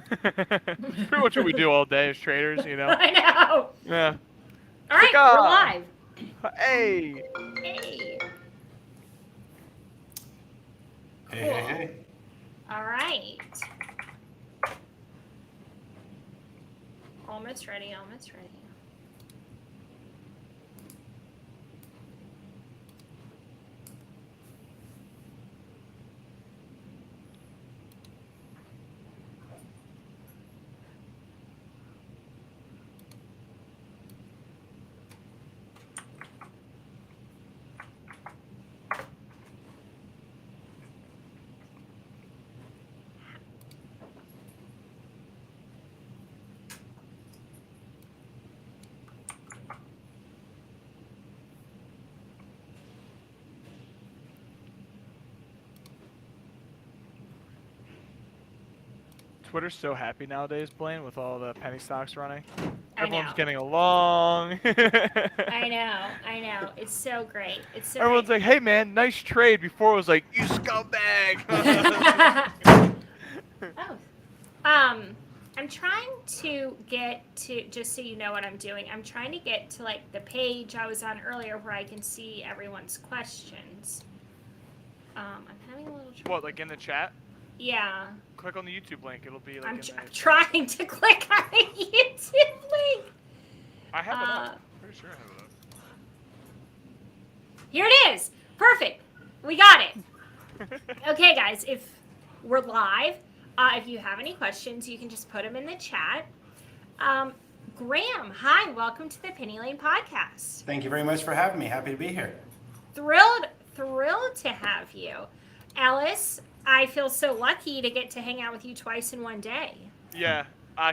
Pretty much what we do all day as traders, you know. I know. Yeah. All It's like, right, we're live. hey. Hey. Hey, Cool. hey, hey. All right. Almost ready. Almost ready. Twitter's so happy nowadays, Blaine, with all the penny stocks running. I Everyone's know. getting along. I know. I know. It's so great. It's so Everyone's great. like, "Hey, man, nice trade." Before it was like, "You scumbag." Oh. Um, I'm trying to get to, just so you know what I'm doing, I'm trying to get to like the page I was on earlier where I can see everyone's questions. I'm having a little trouble. What, like in the chat? Yeah. Click on the YouTube link. It'll be like I'm in the. trying to click on the YouTube link. I have it Uh, up. Pretty sure I have it up. Here it is. Perfect. We got it. Okay, guys, if we're live, if you have any questions, you can just put them in the chat. Graham, hi, welcome to the Penny Lane podcast. Thank you very much for having me. Happy to be here. Thrilled to have you. Ellis, I feel so lucky to get to hang out with you twice in one day. Yeah.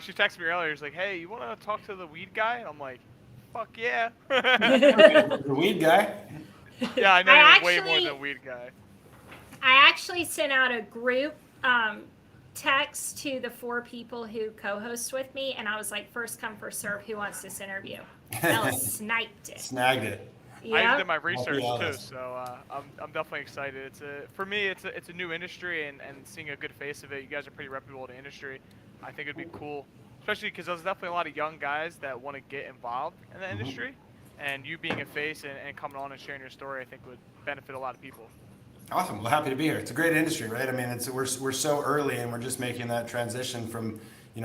She texted me earlier. She's like, "Hey, you want to talk to the weed guy?" And I'm like, "Fuck yeah." The weed guy. Yeah, I know I you're way more actually- than weed guy. I actually sent out a group text to the 4 people who co-host with me, and I was like, first come, first serve, who wants this interview? Ellis sniped it. Snagged it. I Yep. did my research too, honest. so I'm definitely excited. For me, it's a new industry, and seeing a good face of it. You guys are pretty reputable in the industry. I think it'd be cool, especially because there's definitely a lot of young guys that want to get involved in the industry, and you being a face and coming on and sharing your story, I think would benefit a lot of people. Awesome. Well, happy to be here. It's a great industry, right? I mean, we're so early, and we're just making that transition from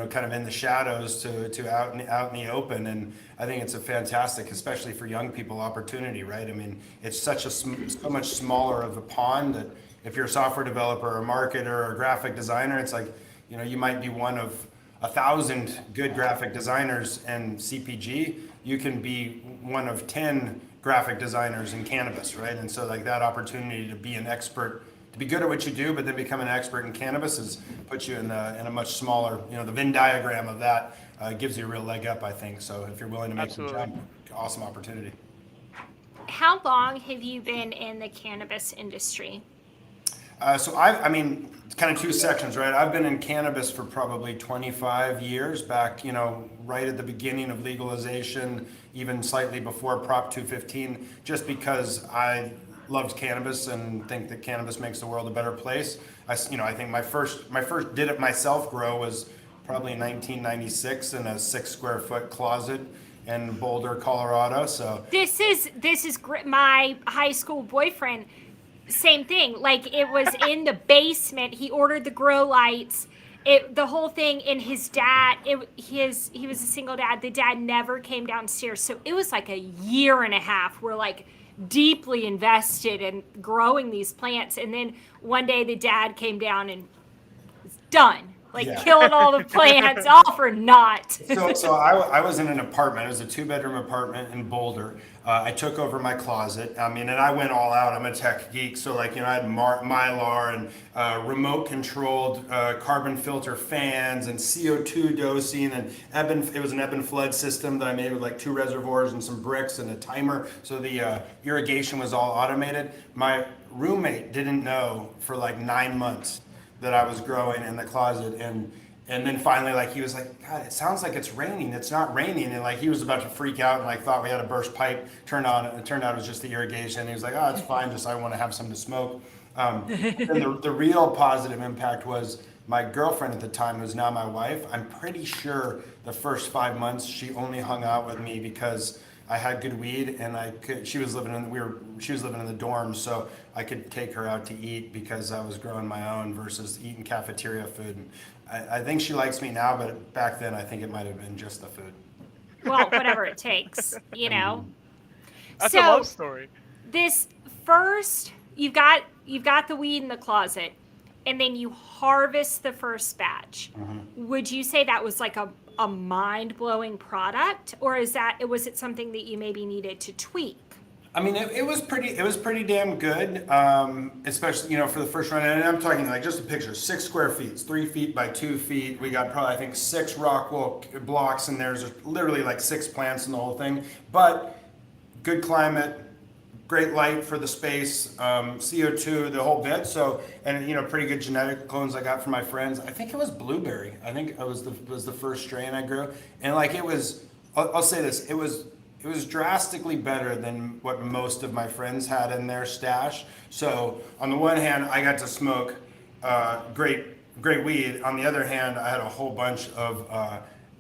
kind of in the shadows to out in the open, and I think it's a fantastic, especially for young people, opportunity, right? I mean, it's so much smaller of a pond that if you're a software developer, or a marketer, or a graphic designer, it's like you might be one of 1,000 good graphic designers in CPG. You can be one of 10 graphic designers in cannabis, right? And so like that opportunity to be an expert, to be good at what you do, but then become an expert in cannabis puts you in a much smaller, the Venn diagram of that gives you a real leg up, I think. So if you're willing to make the Absolutely. jump, awesome opportunity. How long have you been in the cannabis industry? So I mean, it's kind of two sections, right? I've been in cannabis for probably 25 years, back, right at the beginning of legalization, even slightly before Prop 215, just because I loved cannabis and think that cannabis makes the world a better place. I think my first did it myself grow was probably in 1996 in a 6 square foot closet in Boulder, Colorado. So This is my high school boyfriend. Same thing. Like it was in the basement. He ordered the grow lights. The whole thing, and his dad. He was a single dad. The dad never came downstairs, so it was like a year and a half. We're like deeply invested in growing these plants, and then one day the dad came down and was done. Like Yeah. killed all the plants, all for naught. So I was in an apartment. It was a 2 bedroom apartment in Boulder. I took over my closet. I mean, and I went all out. I'm a tech geek, so I had Mylar and remote controlled carbon filter fans and CO2 dosing and it was an ebb and flood system that I made with like 2 reservoirs and some bricks and a timer. So the irrigation was all automated. My roommate didn't know for like 9 months that I was growing in the closet, and then finally he was like, God, it sounds like it's raining. It's not raining, and he was about to freak out and thought we had a burst pipe. Turned out it was just the irrigation. He was like, oh, it's fine, just I want to have some to smoke. And the real positive impact was my girlfriend at the time, who's now my wife, I'm pretty sure the first 5 months she only hung out with me because I had good weed, and she was living in the dorms, so I could take her out to eat because I was growing my own versus eating cafeteria food. And I think she likes me now, but back then I think it might have been just the food. Well, whatever it takes, you know. That's So a love story. this first, you've got the weed in the closet, and then you harvest the first batch. Would you say that was like a mind-blowing product, or was it something that you maybe needed to tweak? I mean, it was pretty damn good, especially, for the first run. And I'm talking like just a picture, 6 square feet, it's 3 feet by 2 feet. We got probably, I think, 6 rock wool blocks, and there's literally like 6 plants in the whole thing. But good climate, great light for the space, CO2, the whole bit. So, and pretty good genetic clones I got from my friends. I think it was blueberry. I think it was the first strain I grew, and like it was. I'll say this, it was drastically better than what most of my friends had in their stash. So on the one hand, I got to smoke great weed. On the other hand, I had a whole bunch of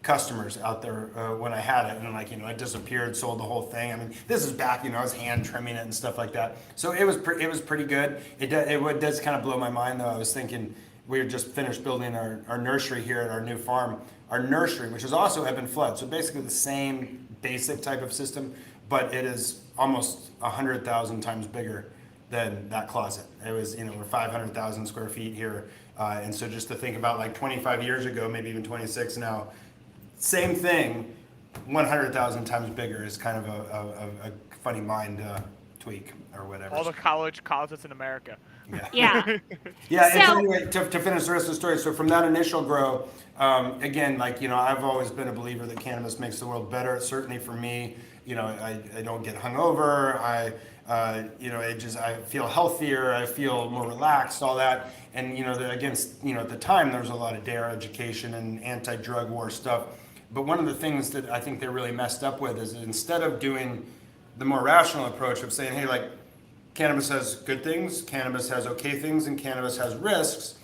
customers out there when I had it, and I disappeared, sold the whole thing. I mean, this is back, I was hand trimming it and stuff like that. So it was pretty good. It does kind of blow my mind though. I was thinking, we had just finished building our nursery here at our new farm. Our nursery, which is also ebb and flood, so basically the same basic type of system, but it is almost 100,000 times bigger than that closet. It was, we're 500,000 square feet here, and so just to think about like 25 years ago, maybe even 26 now, same thing, 100,000 times bigger is kind of a funny mind tweak or whatever. All the college closets in America. Yeah. Yeah, and so So- anyway, to finish the rest of the story, so from that initial grow, again, I've always been a believer that cannabis makes the world better. Certainly for me, I don't get hungover. I feel healthier. I feel more relaxed. All that, and at the time there was a lot of DARE education and anti-drug war stuff. But one of the things that I think they're really messed up with is that instead of doing the more rational approach of saying, hey, cannabis has good things, cannabis has okay things, and cannabis has risks.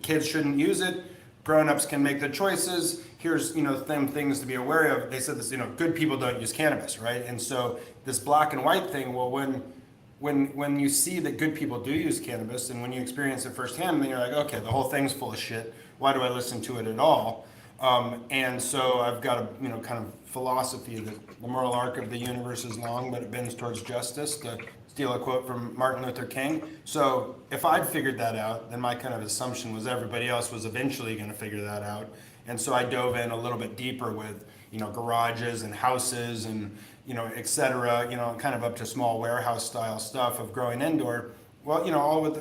Kids shouldn't use it. Grown-ups can make the choices. Here's, them things to be aware of. They said this, good people don't use cannabis, right? And so this black and white thing, well, when you see that good people do use cannabis, and when you experience it firsthand, then you're like, okay, the whole thing's full of shit. Why do I listen to it at all? And so I've got a kind of philosophy that the moral arc of the universe is long, but it bends towards justice, to steal a quote from Martin Luther King. So if I'd figured that out, then my kind of assumption was everybody else was eventually going to figure that out. And so I dove in a little bit deeper with garages and houses and et cetera, kind of up to small warehouse style stuff of growing indoor. Well,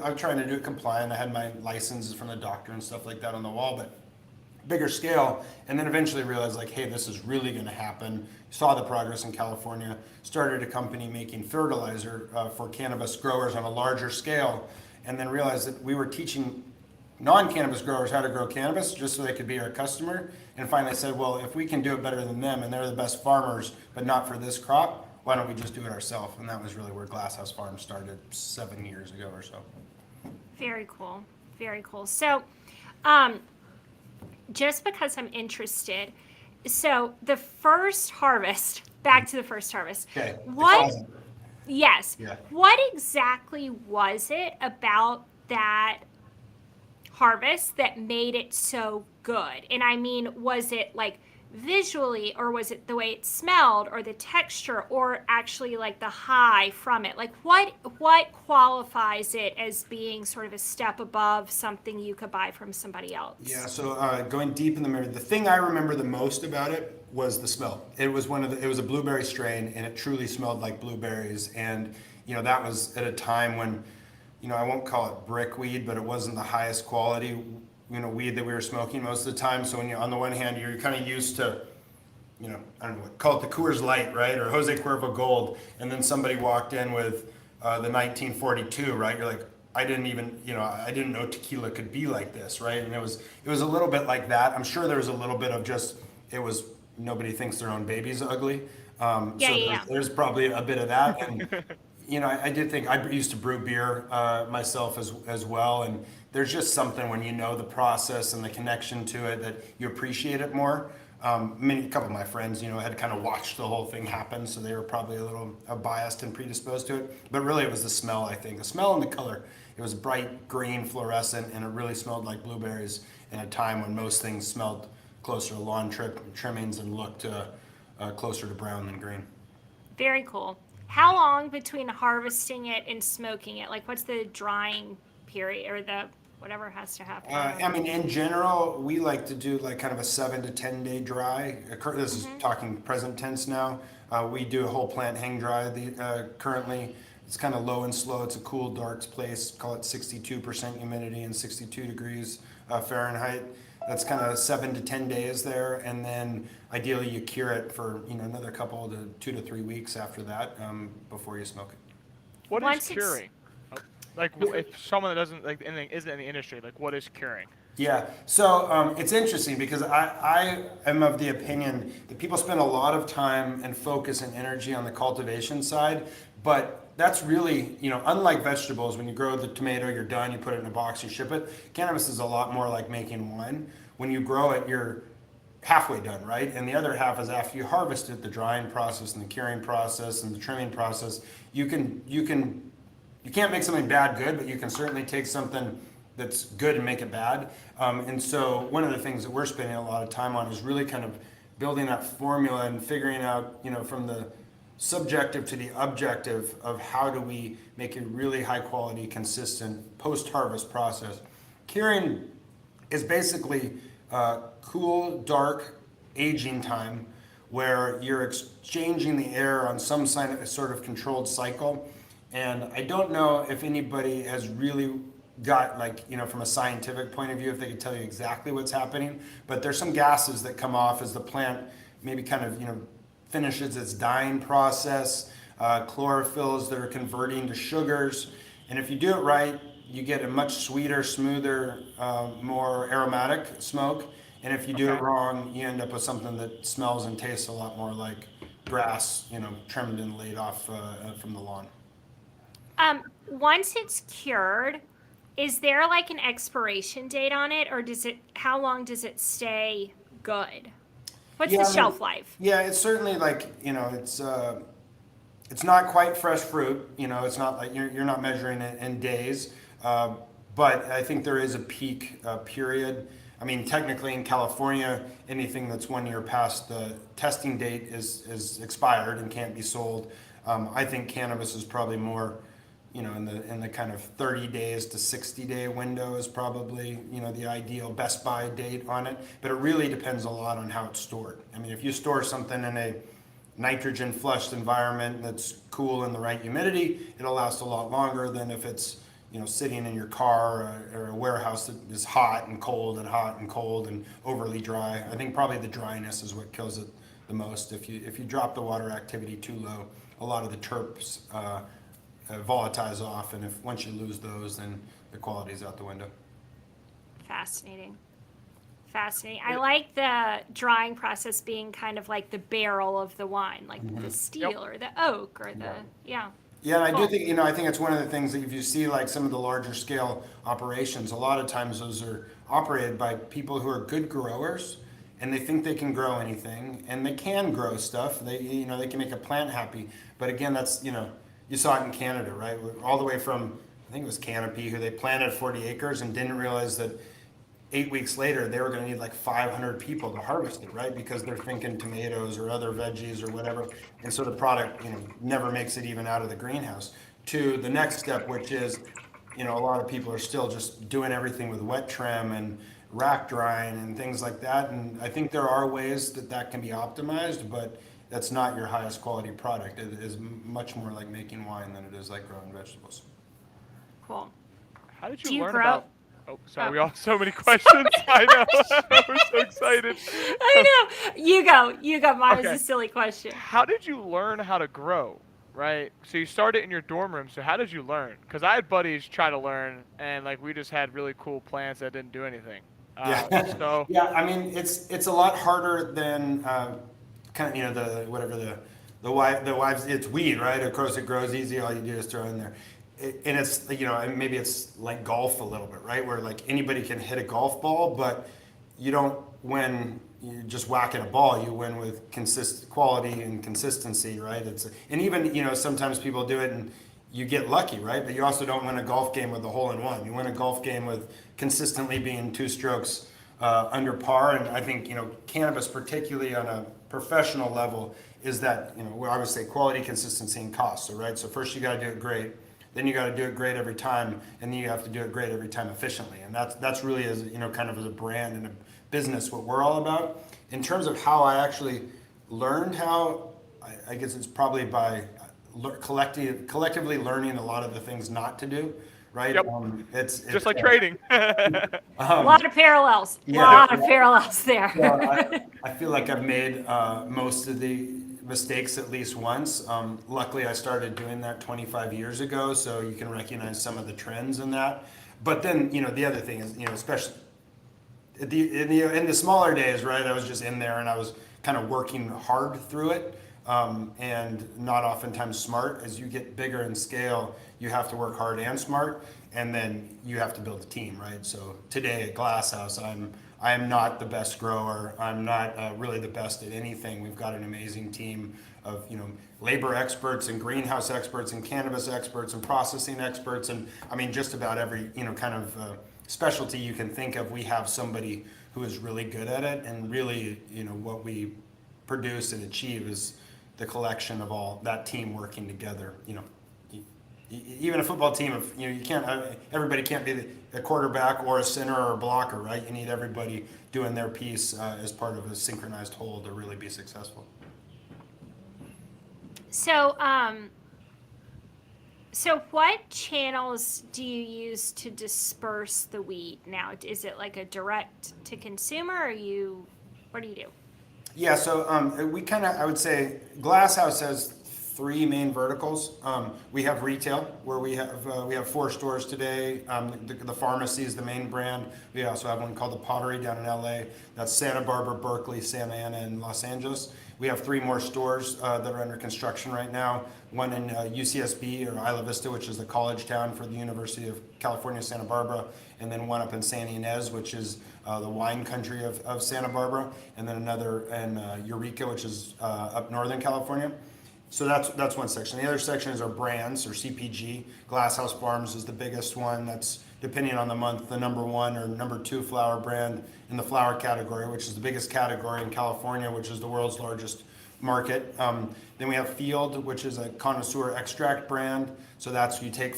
I'm trying to do it compliant. I had my licenses from the doctor and stuff like that on the wall, but bigger scale, and then eventually realized hey, this is really going to happen. Saw the progress in California, started a company making fertilizer for cannabis growers on a larger scale, and then realized that we were teaching non-cannabis growers how to grow cannabis just so they could be our customer, and finally said, well, if we can do it better than them, and they're the best farmers, but not for this crop, why don't we just do it ourselves? And that was really where Glasshouse Farm started 7 years ago or so. Very cool. Very cool. So, just because I'm interested, so the first harvest, back to the first harvest. Okay. What? Yes. Yeah. What exactly was it about that harvest that made it so good? And I mean, was it visually, or was it the way it smelled, or the texture, or actually the high from it? What qualifies it as being sort of a step above something you could buy from somebody else? Yeah, so going deep in the memory, the thing I remember the most about it was the smell. It was it was a blueberry strain, and it truly smelled like blueberries. And that was at a time when, I won't call it brick weed, but it wasn't the highest quality weed that we were smoking most of the time. So when on the one hand, you're kind of used to, I don't know, call it the Coors Light, right? Or Jose Cuervo Gold. And then somebody walked in with the 1942, right? You're like, I didn't know tequila could be like this, right? And it was a little bit like that. I'm sure there was a little bit of just, nobody thinks their own baby's ugly. Yeah. There's probably a bit of that. And I did think I used to brew beer myself as well, and there's just something when you know the process and the connection to it that you appreciate it more. A couple of my friends, had kind of watched the whole thing happen, so they were probably a little biased and predisposed to it. But really, it was the smell. I think the smell and the color. It was bright green, fluorescent, and it really smelled like blueberries in a time when most things smelled closer to lawn trimmings and looked closer to brown than green. Very cool. How long between harvesting it and smoking it? Like, what's the drying period or the whatever has to happen? In general, we like to do like kind of a 7 to 10 day dry. This is talking present tense now. We do a whole plant hang dry currently. It's kind of low and slow. It's a cool, dark place. Call it 62% humidity and 62 degrees Fahrenheit. That's kind of 7 to 10 days there, and then ideally you cure it for another couple to 2 to 3 weeks after that before you smoke it. What is curing? Like, if someone that doesn't isn't in the industry, like, what is curing? Yeah, so it's interesting because I am of the opinion that people spend a lot of time and focus and energy on the cultivation side, but that's really, unlike vegetables, when you grow the tomato, you're done, you put it in a box, you ship it. Cannabis is a lot more like making wine. When you grow it, you're halfway done, right? And the other half is after you harvest it, the drying process and the curing process and the trimming process. You can't make something bad good, but you can certainly take something that's good and make it bad. And so one of the things that we're spending a lot of time on is really kind of building that formula and figuring out, from the subjective to the objective of how do we make a really high quality, consistent post-harvest process. Curing is basically cool, dark aging time where you're exchanging the air on some sort of controlled cycle. And I don't know if anybody has really got, from a scientific point of view, if they could tell you exactly what's happening, but there's some gases that come off as the plant maybe kind of, finishes its dying process, chlorophylls that are converting to sugars. And if you do it right, you get a much sweeter, smoother, more aromatic smoke. And if you do it wrong, you end up with something that smells and tastes a lot more like grass, trimmed and laid off from the lawn. Once it's cured, is there like an expiration date on it, or how long does it stay good? What's the shelf life? Yeah, it's certainly it's not quite fresh fruit. It's not like you're not measuring it in days, but I think there is a peak period. Technically in California, anything that's 1 year past the testing date is expired and can't be sold. I think cannabis is probably more, in the kind of 30 days to 60-day window is probably, the ideal best buy date on it. But it really depends a lot on how it's stored. If you store something in a nitrogen flushed environment that's cool and the right humidity, it'll last a lot longer than if it's, sitting in your car or a warehouse that is hot and cold and overly dry. I think probably the dryness is what kills it the most. If you drop the water activity too low, a lot of the terps volatilize off, and once you lose those, then the quality's out the window. Fascinating. I like the drying process being kind of like the barrel of the wine, like the steel or the oak or the Yeah, and I do think, I think it's one of the things that if you see like some of the larger scale operations, a lot of times those are operated by people who are good growers, and they think they can grow anything, and they can grow stuff. They can make a plant happy. But again, that's, you saw it in Canada, right? All the way from, I think it was Canopy, who they planted 40 acres and didn't realize that 8 weeks later they were going to need like 500 people to harvest it, right? Because they're thinking tomatoes or other veggies or whatever, and so the product never makes it even out of the greenhouse. To the next step, which is a lot of people are still just doing everything with wet trim and rack drying and things like that, and I think there are ways that can be optimized, but that's not your highest quality product. It is much more like making wine than it is like growing vegetables. Cool. How did Do you you learn grow? about? Oh, sorry, we all so many questions. I know. We're so excited. I know. You go. Mine was a silly question. How did you learn how to grow? Right. So you started in your dorm room. So how did you learn? Because I had buddies try to learn, and we just had really cool plants that didn't do anything. Yeah. It's a lot harder than kind of the the wives, it's weed, right? Of course, it grows easy. All you do is throw in there. And it's, and maybe it's like golf a little bit, right? Where like anybody can hit a golf ball, but you don't win you just whacking a ball. You win with quality and consistency, right? And even, sometimes people do it and you get lucky, right? But you also don't win a golf game with a hole in one. You win a golf game with consistently being 2 strokes under par. And I think, cannabis, particularly on a professional level, is that, we always say quality, consistency, and cost. So, right? So first you got to do it great. Then you got to do it great every time, and then you have to do it great every time efficiently. And that's really, as kind of as a brand and a business, what we're all about. In terms of how I actually learned how, I guess it's probably by collectively learning a lot of the things not to do, right? Yep. It's just like trading. A lot of parallels. Yeah. Lot of parallels there. Well, I feel like I've made most of the mistakes at least once. Luckily, I started doing that 25 years ago, so you can recognize some of the trends in that. But then, the other thing is, especially in the smaller days, right? I was just in there and I was kind of working hard through it, and not oftentimes smart. As you get bigger in scale, you have to work hard and smart, and then you have to build a team, right? So today at Glass House, I am not the best grower. I'm not really the best at anything. We've got an amazing team of labor experts and greenhouse experts and cannabis experts and processing experts, and I mean just about every kind of specialty you can think of. We have somebody who is really good at it, and really what we produce and achieve is the collection of all that team working together. Even a football team, if you can't, everybody can't be a quarterback or a center or a blocker, right? You need everybody doing their piece as part of a synchronized whole to really be successful. So, so what channels do you use to disperse the weed now? Is it like a direct to consumer, or what do you do? Yeah, so we kind of, I would say, Glass House has 3 main verticals. We have retail, where we have 4 stores today. The pharmacy is the main brand. We also have one called the Pottery down in LA. That's Santa Barbara, Berkeley, Santa Ana, and Los Angeles. We have 3 more stores that are under construction right now. One in UCSB, or Isla Vista, which is the college town for the University of California, Santa Barbara, and then one up in San Ynez, which is the wine country of Santa Barbara, and then another in Eureka, which is up Northern California. So that's one section. The other section is our brands, or CPG. Glass House Farms is the biggest one. That's, depending on the month, the number 1 or number 2 flower brand in the flower category, which is the biggest category in California, which is the world's largest market. Then we have Field, which is a connoisseur extract brand. So that's, you take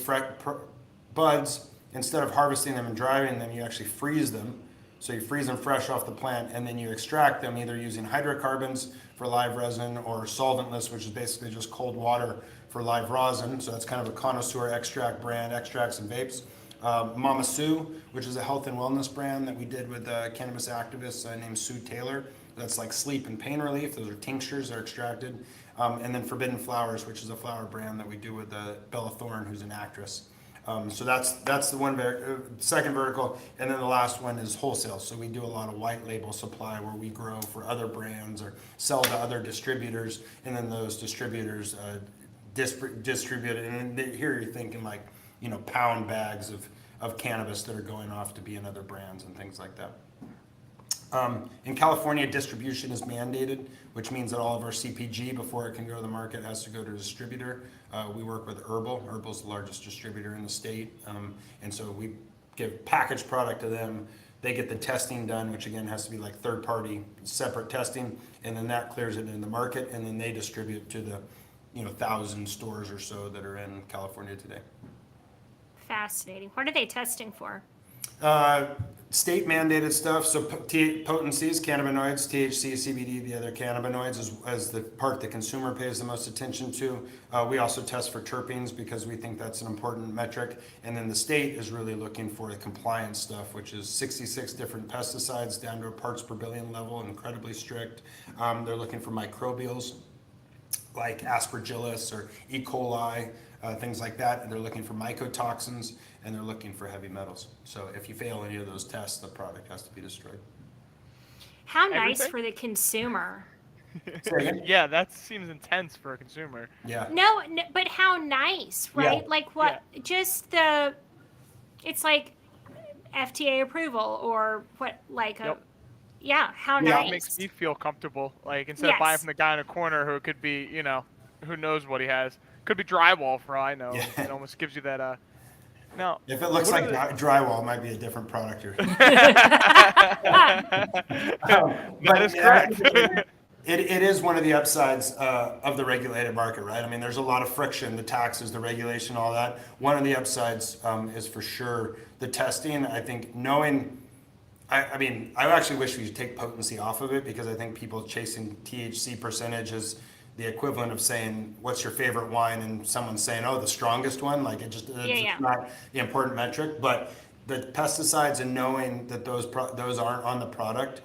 buds, instead of harvesting them and drying them, you actually freeze them. So you freeze them fresh off the plant, and then you extract them either using hydrocarbons for live resin or solventless, which is basically just cold water for live rosin. So that's kind of a connoisseur extract brand, extracts and vapes. Mama Sue, which is a health and wellness brand that we did with a cannabis activist named Sue Taylor. That's like sleep and pain relief. Those are tinctures that are extracted. And then Forbidden Flowers, which is a flower brand that we do with Bella Thorne, who's an actress. So that's the one second vertical, and then the last one is wholesale. So we do a lot of white label supply, where we grow for other brands or sell to other distributors, and then those distributors distribute it. And here you're thinking like pound bags of cannabis that are going off to be in other brands and things like that. In California, distribution is mandated, which means that all of our CPG, before it can go to the market, has to go to a distributor. We work with Herbal. Herbal's the largest distributor in the state, and so we give packaged product to them. They get the testing done, which again has to be like third-party, separate testing, and then that clears it in the market, and then they distribute to the 1,000 stores or so that are in California today. Fascinating. What are they testing for? State mandated stuff, so potencies, cannabinoids, THC, CBD, the other cannabinoids as the part the consumer pays the most attention to. We also test for terpenes because we think that's an important metric. And then the state is really looking for the compliance stuff, which is 66 different pesticides down to a parts per billion level, incredibly strict. They're looking for microbials like aspergillus or E. coli, things like that. And they're looking for mycotoxins, and they're looking for heavy metals. So if you fail any of those tests, the product has to be destroyed. How nice for the consumer. Say again? Yeah, that seems intense for a consumer. Yeah. No, but how nice, right? Yeah. Like what? Just it's like FDA approval or what? Like Yep. yeah, how Yeah. It makes nice. me feel comfortable. Like instead of buying Yes. from the guy in a corner who could be, who knows what he has. Could be drywall for all I know. Yeah. It almost gives you that. Now, If it looks what like are drywall, it might be a different product. the? But That is yeah, I correct. think it is one of the upsides of the regulated market, right? I mean, there's a lot of friction, the taxes, the regulation, all that. One of the upsides is for sure the testing. I think knowing, I mean, I actually wish we could take potency off of it because I think people chasing THC percentage is the equivalent of saying, what's your favorite wine? And someone saying, oh, the strongest one. Like it's Yeah. not the important metric. But the pesticides and knowing that those aren't on the product.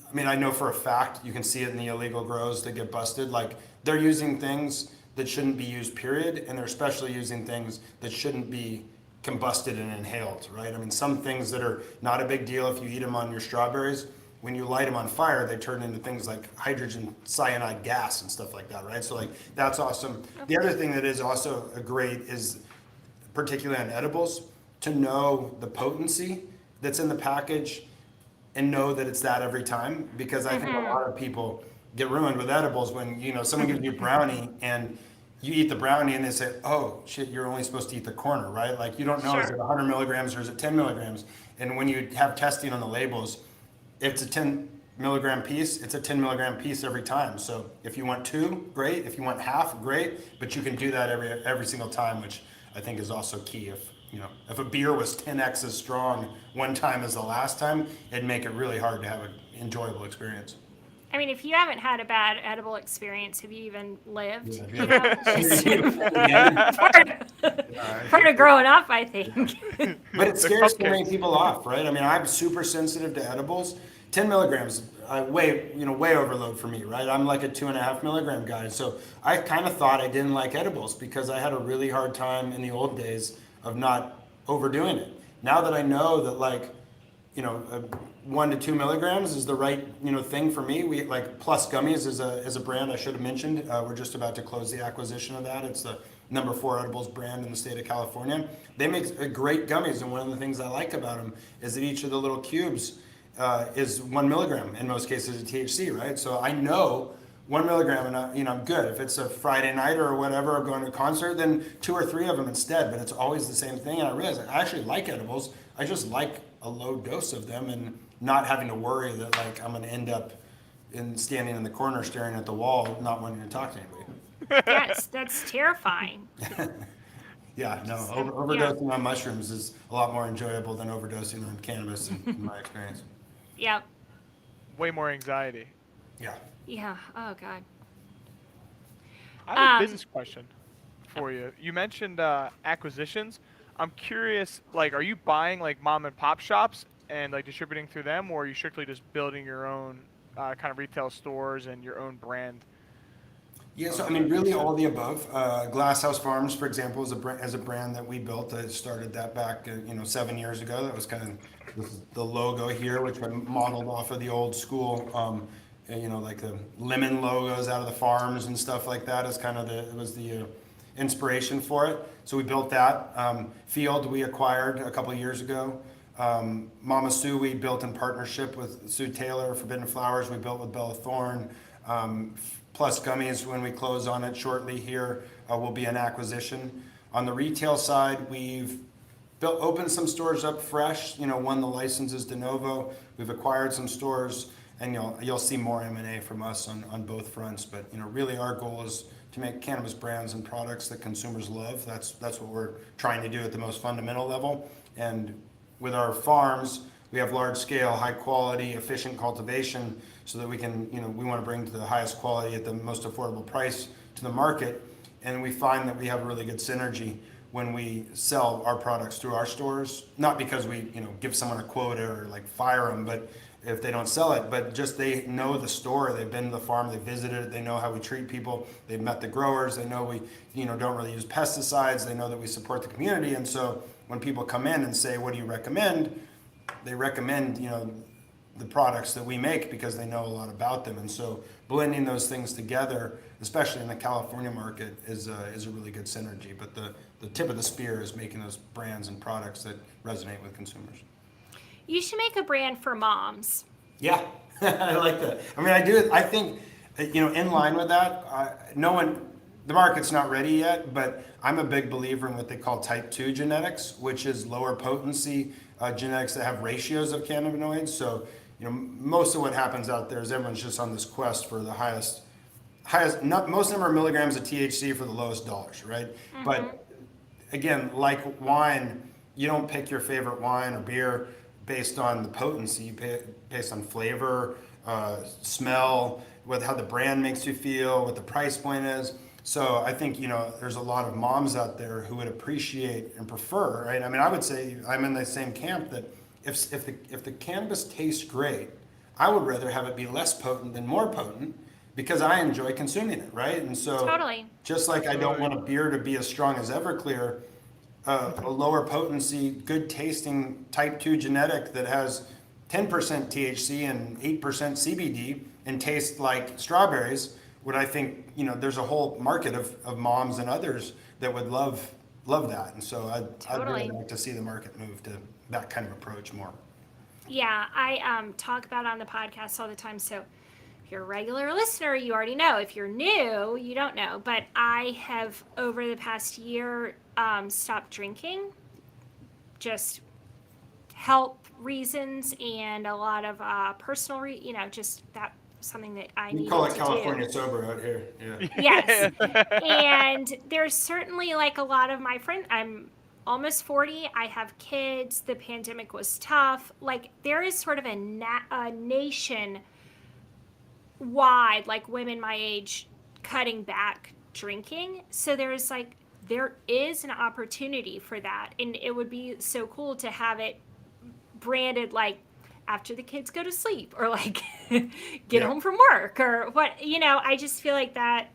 I mean, I know for a fact, you can see it in the illegal grows that get busted. Like they're using things that shouldn't be used, period. And they're especially using things that shouldn't be combusted and inhaled, right? I mean, some things that are not a big deal if you eat them on your strawberries, when you light them on fire, they turn into things like hydrogen cyanide gas and stuff like that, right? So like that's awesome. The other thing that is also great is, particularly on edibles, to know the potency that's in the package and know that it's that every time, because I think a lot of people get ruined with edibles when someone gives you a brownie and you eat the brownie and they say, oh shit, you're only supposed to eat the corner, right? Like you don't know, is it 100 milligrams or is it 10 milligrams? And when you have testing on the labels, if it's a 10 milligram piece, it's a 10 milligram piece every time. So if you want 2, great. If you want half, great. But you can do that every single time, which I think is also key. If a beer was 10x as strong one time as the last time, it'd make it really hard to have an enjoyable experience. I mean, if you haven't had a bad edible experience, have you even lived? Yeah. It's part of growing up, I think. But it scares so cupcakes. many people off, right? I mean, I'm super sensitive to edibles. 10 milligrams, way overload for me, right? I'm like a 2.5 milligram guy. So I kind of thought I didn't like edibles because I had a really hard time in the old days of not overdoing it. Now that I know that 1 to 2 milligrams is the right thing for me. We like Plus Gummies is a brand I should have mentioned. We're just about to close the acquisition of that. It's the number 4 edibles brand in the state of California. They make great gummies, and one of the things I like about them is that each of the little cubes is 1 milligram in most cases of THC, right? So I know 1 milligram, and I'm good. If it's a Friday night or whatever, I'm going to a concert, then 2 or 3 of them instead. But it's always the same thing, and I realize I actually like edibles. I just like a low dose of them and not having to worry that I'm going to end up standing in the corner staring at the wall, not wanting to talk to anybody. Yes, that's terrifying. Yeah, no, overdosing on mushrooms is a lot more enjoyable than overdosing on cannabis in my experience. Yep. Way more anxiety. Yeah. Yeah. Oh God. I have a business question for you. You mentioned acquisitions. I'm curious, are you buying mom and pop shops and distributing through them, or are you strictly just building your own kind of retail stores and your own brand? Yeah, so I mean, really all the above. Glasshouse Farms, for example, is a brand that we built. I started that back, 7 years ago. That was kind of the logo here, which I modeled off of the old school, like the lemon logos out of the farms and stuff like that. As kind of the inspiration for it. So we built that. Field we acquired a couple of years ago. Mama Sue we built in partnership with Sue Taylor. Forbidden Flowers we built with Bella Thorne. Plus Gummies, when we close on it shortly here, will be an acquisition. On the retail side, we've opened some stores up fresh. Won the licenses de novo. We've acquired some stores, and you'll see more M&A from us on both fronts. But really our goal is to make cannabis brands and products that consumers love. That's what we're trying to do at the most fundamental level. And with our farms, we have large scale, high quality, efficient cultivation so that we can, we want to bring to the highest quality at the most affordable price to the market. And we find that we have a really good synergy when we sell our products through our stores, not because we, give someone a quota or fire them, but if they don't sell it, but just they know the store, they've been to the farm, they visited it, they know how we treat people, they've met the growers, they know we, don't really use pesticides, they know that we support the community. And so when people come in and say, what do you recommend? They recommend, the products that we make because they know a lot about them. And so blending those things together, especially in the California market, is a really good synergy. But the tip of the spear is making those brands and products that resonate with consumers. You should make a brand for moms. Yeah, I like that. I mean, I do. I think, in line with that, the market's not ready yet, but I'm a big believer in what they call type 2 genetics, which is lower potency genetics that have ratios of cannabinoids. So, most of what happens out there is everyone's just on this quest for the highest. Most number of milligrams of THC for the lowest dollars, right? Mm-hmm. But again, like wine, you don't pick your favorite wine or beer based on the potency, based on flavor, smell, how the brand makes you feel, what the price point is. So I think, there's a lot of moms out there who would appreciate and prefer, right? I mean, I would say I'm in the same camp that if the cannabis tastes great, I would rather have it be less potent than more potent because I enjoy consuming it, right? And so Totally. Just like I don't want a beer to be as strong as Everclear, a lower potency, good tasting type 2 genetic that has 10% THC and 8% CBD and tastes like strawberries, would I think, there's a whole market of moms and others that would love that. And so I'd really like to see the market move to that kind of approach more. Yeah, I talk about it on the podcast all the time. So if you're a regular listener, you already know. If you're new, you don't know. But I have, over the past year, stopped drinking. Just health reasons and a lot of personal, just that something that I need to do. We call it California sober out here. Yeah. Yes. And there's certainly like a lot of my friends, I'm almost 40. I have kids. The pandemic was tough. Like there is sort of a nation wide, like women my age cutting back drinking. So there is an opportunity for that. And it would be so cool to have it branded like after the kids go to sleep or like get home from work or what, I just feel like that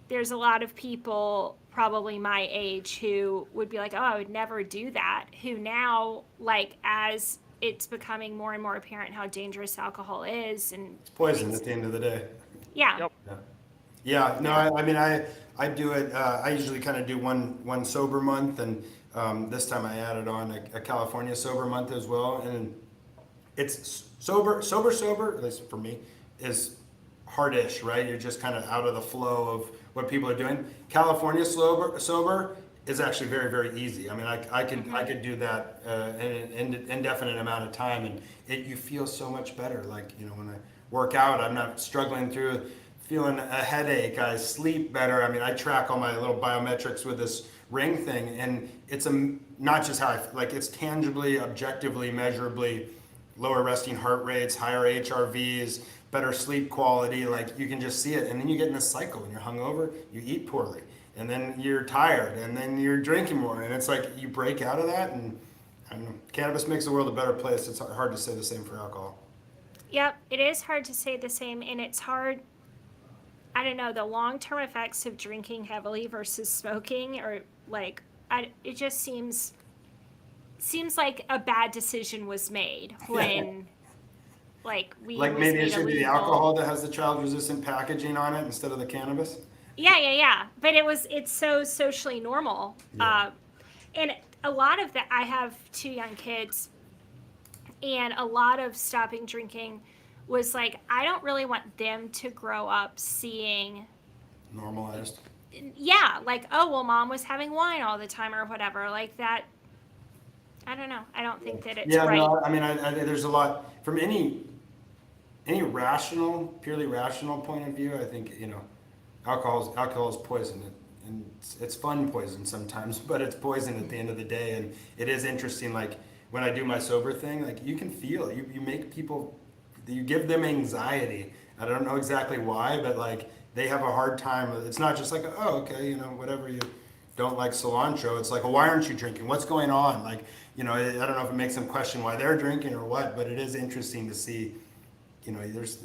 there's a lot of people probably my age who would be like, oh, I would never do that. Who now, like, as it's becoming more and more apparent how dangerous alcohol is. And it's poison at the end of the day. Yeah. Yep. Yeah. No, I mean, I do it. I usually kind of do one sober month, and this time I added on a California sober month as well. And it's sober, at least for me, is hardish, right? You're just kind of out of the flow of what people are doing. California sober is actually very, very easy. I mean, I could do that in an indefinite amount of time, and you feel so much better. Like, when I work out, I'm not struggling through feeling a headache. I sleep better. I mean, I track all my little biometrics with this ring thing, and it's not just how it's tangibly, objectively, measurably lower resting heart rates, higher HRVs, better sleep quality. Like, you can just see it, and then you get in this cycle. When you're hungover, you eat poorly, and then you're tired, and then you're drinking more, and it's like you break out of that. And I don't know, cannabis makes the world a better place. It's hard to say the same for alcohol. Yep, it is hard to say the same, and it's hard. I don't know, the long-term effects of drinking heavily versus smoking, or like, it just seems like a bad decision was made when, maybe it should be the alcohol that has the child-resistant packaging on it instead of the cannabis. Yeah. But it's so socially normal, and a lot of that. I have 2 young kids, and a lot of stopping drinking was like, I don't really want them to grow up seeing normalized. Yeah, like, oh, well, mom was having wine all the time or whatever, like that. I don't know. I don't think that it's right. No, I mean, I there's a lot from any purely rational point of view. I think, alcohol is poison, and it's fun poison sometimes, but it's poison at the end of the day. And it is interesting, like when I do my sober thing, like you can feel you make people. You give them anxiety. I don't know exactly why, but like they have a hard time. It's not just like, oh, okay, whatever, you don't like cilantro. It's like, well, why aren't you drinking? What's going on? Like, I don't know if it makes them question why they're drinking or what, but it is interesting to see, there's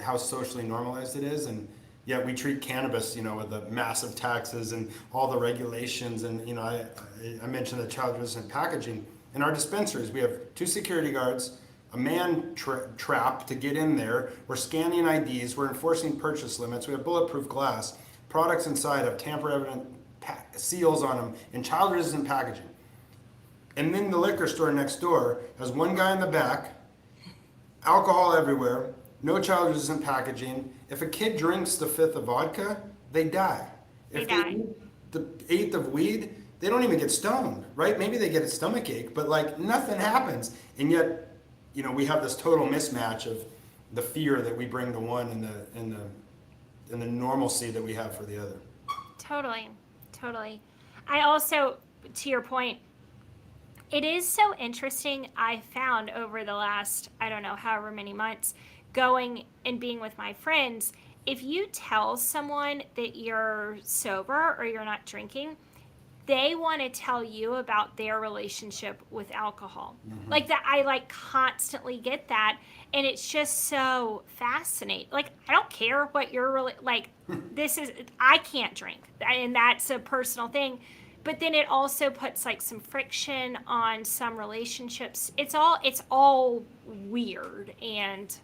how socially normalized it is. And yet we treat cannabis, with the massive taxes and all the regulations. And, I mentioned the child resistant packaging. In our dispensaries, we have 2 security guards, a man trap to get in there. We're scanning IDs. We're enforcing purchase limits. We have bulletproof glass. Products inside have tamper-evident seals on them and child-resistant packaging. And then the liquor store next door has one guy in the back, alcohol everywhere, no child-resistant packaging. If a kid drinks the fifth of vodka, they die. If they eat the eighth of weed, they don't even get stoned, right? Maybe they get a stomach ache, but like nothing happens. And yet, you know, we have this total mismatch of the fear that we bring to one and the normalcy that we have for the other. Totally. I also, to your point, it is so interesting. I found over the last, I don't know, however many months, going and being with my friends, if you tell someone that you're sober or you're not drinking, they want to tell you about their relationship with alcohol. Mm-hmm. Like that, I like constantly get that, and it's just so fascinating. Like, I don't care what you're really like. This is, I can't drink, and that's a personal thing. But then it also puts like some friction on some relationships. It's all weird and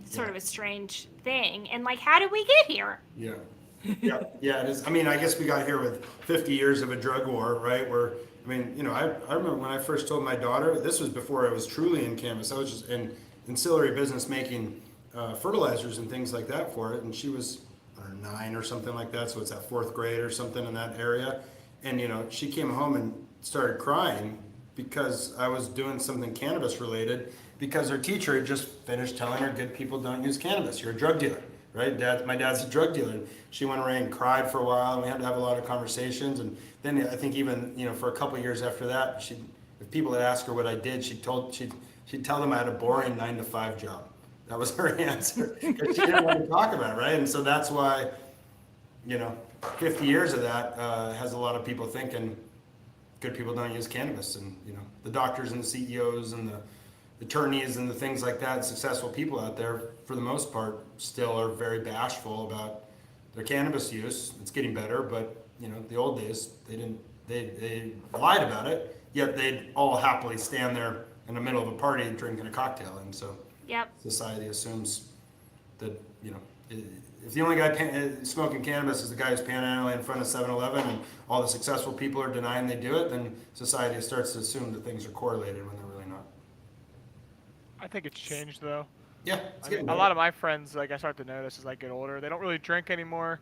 sort of a strange thing. And like, how did we get here? Yeah. Yeah, it is. I mean, I guess we got here with 50 years of a drug war, right? Where, I mean, you know, I remember when I first told my daughter, this was before I was truly in cannabis. I was just in ancillary business making fertilizers and things like that for it. And she was 9 or something like that. So it's at 4th grade or something in that area. And, you know, she came home and started crying because I was doing something cannabis related, because her teacher had just finished telling her good people don't use cannabis. You're a drug dealer. Right, my dad's a drug dealer. And she went away and cried for a while, and we had to have a lot of conversations. And then I think even, you know, for a couple of years after that, if people had asked her what I did, she'd tell them I had a boring 9-to-5 job. That was her answer, because she didn't want to talk about it, right? And so that's why, you know, 50 years of that has a lot of people thinking good people don't use cannabis, and you know, the doctors and the CEOs and the attorneys and the things like that, successful people out there, for the most part, still are very bashful about their cannabis use. It's getting better, but you know, the old days, they lied about it, yet they'd all happily stand there in the middle of a party drinking a cocktail. And so society assumes that, you know, if the only guy smoking cannabis is the guy who's panhandling in front of 7-Eleven and all the successful people are denying they do it, then society starts to assume that things are correlated when they're really not. I think it's changed though. Yeah, a lot of my friends, like I start to notice as I get older, they don't really drink anymore,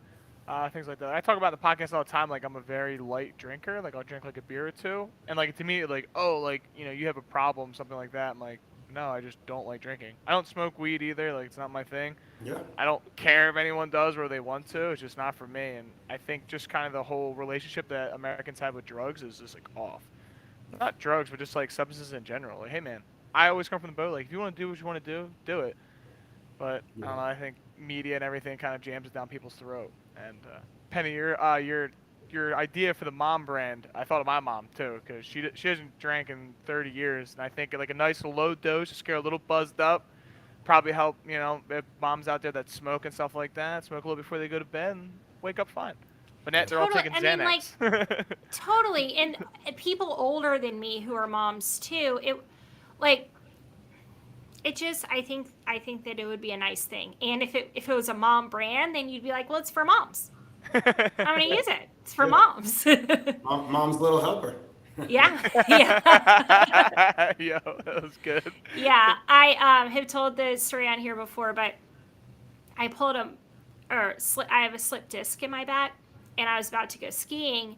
things like that. I talk about in the podcast all the time, like I'm a very light drinker. Like I'll drink like a beer or two, and like to me, like, oh, like, you know, you have a problem, something like that. I'm like, no, I just don't like drinking. I don't smoke weed either. Like, it's not my thing. Yeah. I don't care if anyone does or they want to. It's just not for me. And I think just kind of the whole relationship that Americans have with drugs is just like off. Not drugs, but just like substances in general. Like, hey man, I always come from the boat. Like, if you want to do what you want to do it. But I don't know, I think media and everything kind of jams it down people's throat. And Penny, your idea for the mom brand, I thought of my mom too, because she hasn't drank in 30 years, and I think like a nice low dose to scare a little buzzed up probably help. You know, if moms out there that smoke and stuff like that, smoke a little before they go to bed and wake up fine. But now they're all taking Xanax. I mean, like, totally. And people older than me who are moms too, I think that it would be a nice thing. And if it was a mom brand, then you'd be like, well, it's for moms. I'm gonna use it. It's for moms. Mom's little helper. Yeah. Yo, that was good. Yeah, I have told the story on here before, but I pulled I have a slip disc in my back, and I was about to go skiing,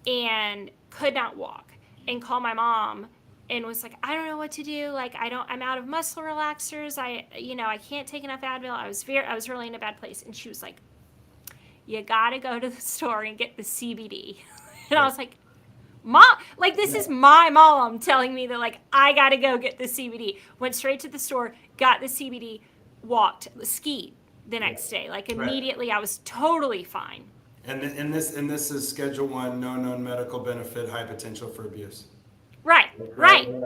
and could not walk, and called my mom. And was like, I don't know what to do. Like, I'm out of muscle relaxers. I can't take enough Advil. I was really in a bad place. And she was like, you gotta go to the store and get the CBD. And I was like, Mom, like, this is my mom telling me that, like, I gotta go get the CBD. Went straight to the store, got the CBD, skied the next day. Like, immediately I was totally fine. And this is Schedule 1, no known medical benefit, high potential for abuse. Right.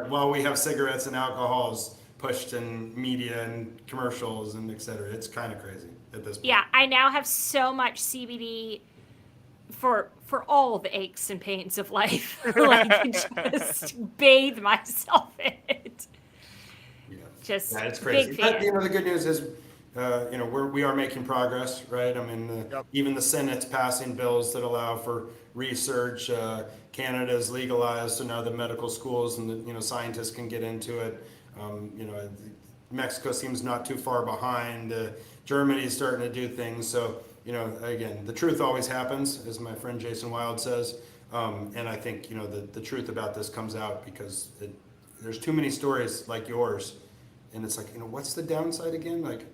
While we have cigarettes and alcohols pushed in media and commercials and et cetera. It's kind of crazy at this point. Yeah, I now have so much CBD for all the aches and pains of life. Like, just bathe myself in it. just Yeah, it's big crazy. But fan. the good news is, we are making progress, right? I mean, Yep. even the Senate's passing bills that allow for research. Canada's legalized, so now the medical schools and the scientists can get into it. Mexico seems not too far behind. Germany's starting to do things. So again, the truth always happens, as my friend Jason Wild says. And I think the truth about this comes out because there's too many stories like yours, and it's like what's the downside again? Like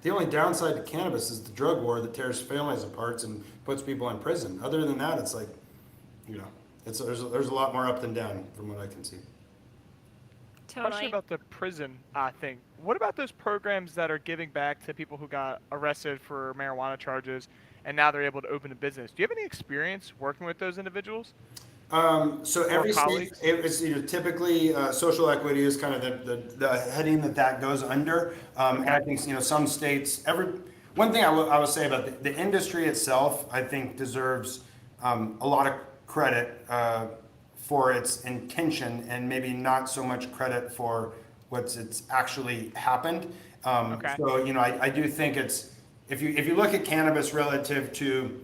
the only downside to cannabis is the drug war that tears families apart and puts people in prison. Other than that, it's like there's a lot more up than down from what I can see. Question Totally. about the prison thing. What about those programs that are giving back to people who got arrested for marijuana charges and now they're able to open a business? Do you have any experience working with those individuals? So Or every state, colleagues? it's typically social equity is kind of the heading that goes under. And I think some states. One thing I will say about the industry itself, I think deserves a lot of credit for its intention, and maybe not so much credit for it's actually happened. Okay. So I do think it's if you look at cannabis relative to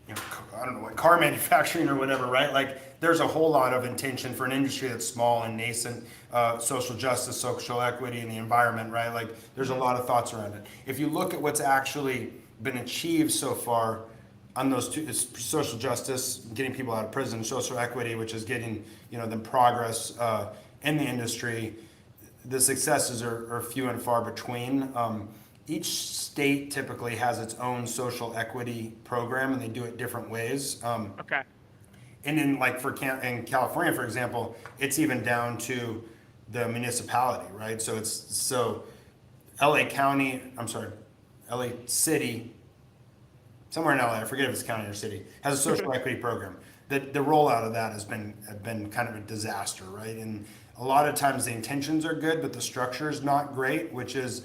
I don't know, like car manufacturing or whatever, right? Like there's a whole lot of intention for an industry that's small and nascent, social justice, social equity, and the environment, right? Like there's a lot of thoughts around it. If you look at what's actually been achieved so far on those two, it's social justice, getting people out of prison, social equity, which is getting the progress in the industry. The successes are few and far between. Each state typically has its own social equity program, and they do it different ways. Okay. And in in California, for example, it's even down to the municipality, right? So LA County, I'm sorry, LA City, somewhere in LA, I forget if it's county or city, has a social equity program. The rollout of that has been kind of a disaster, right? And a lot of times the intentions are good, but the structure is not great, which is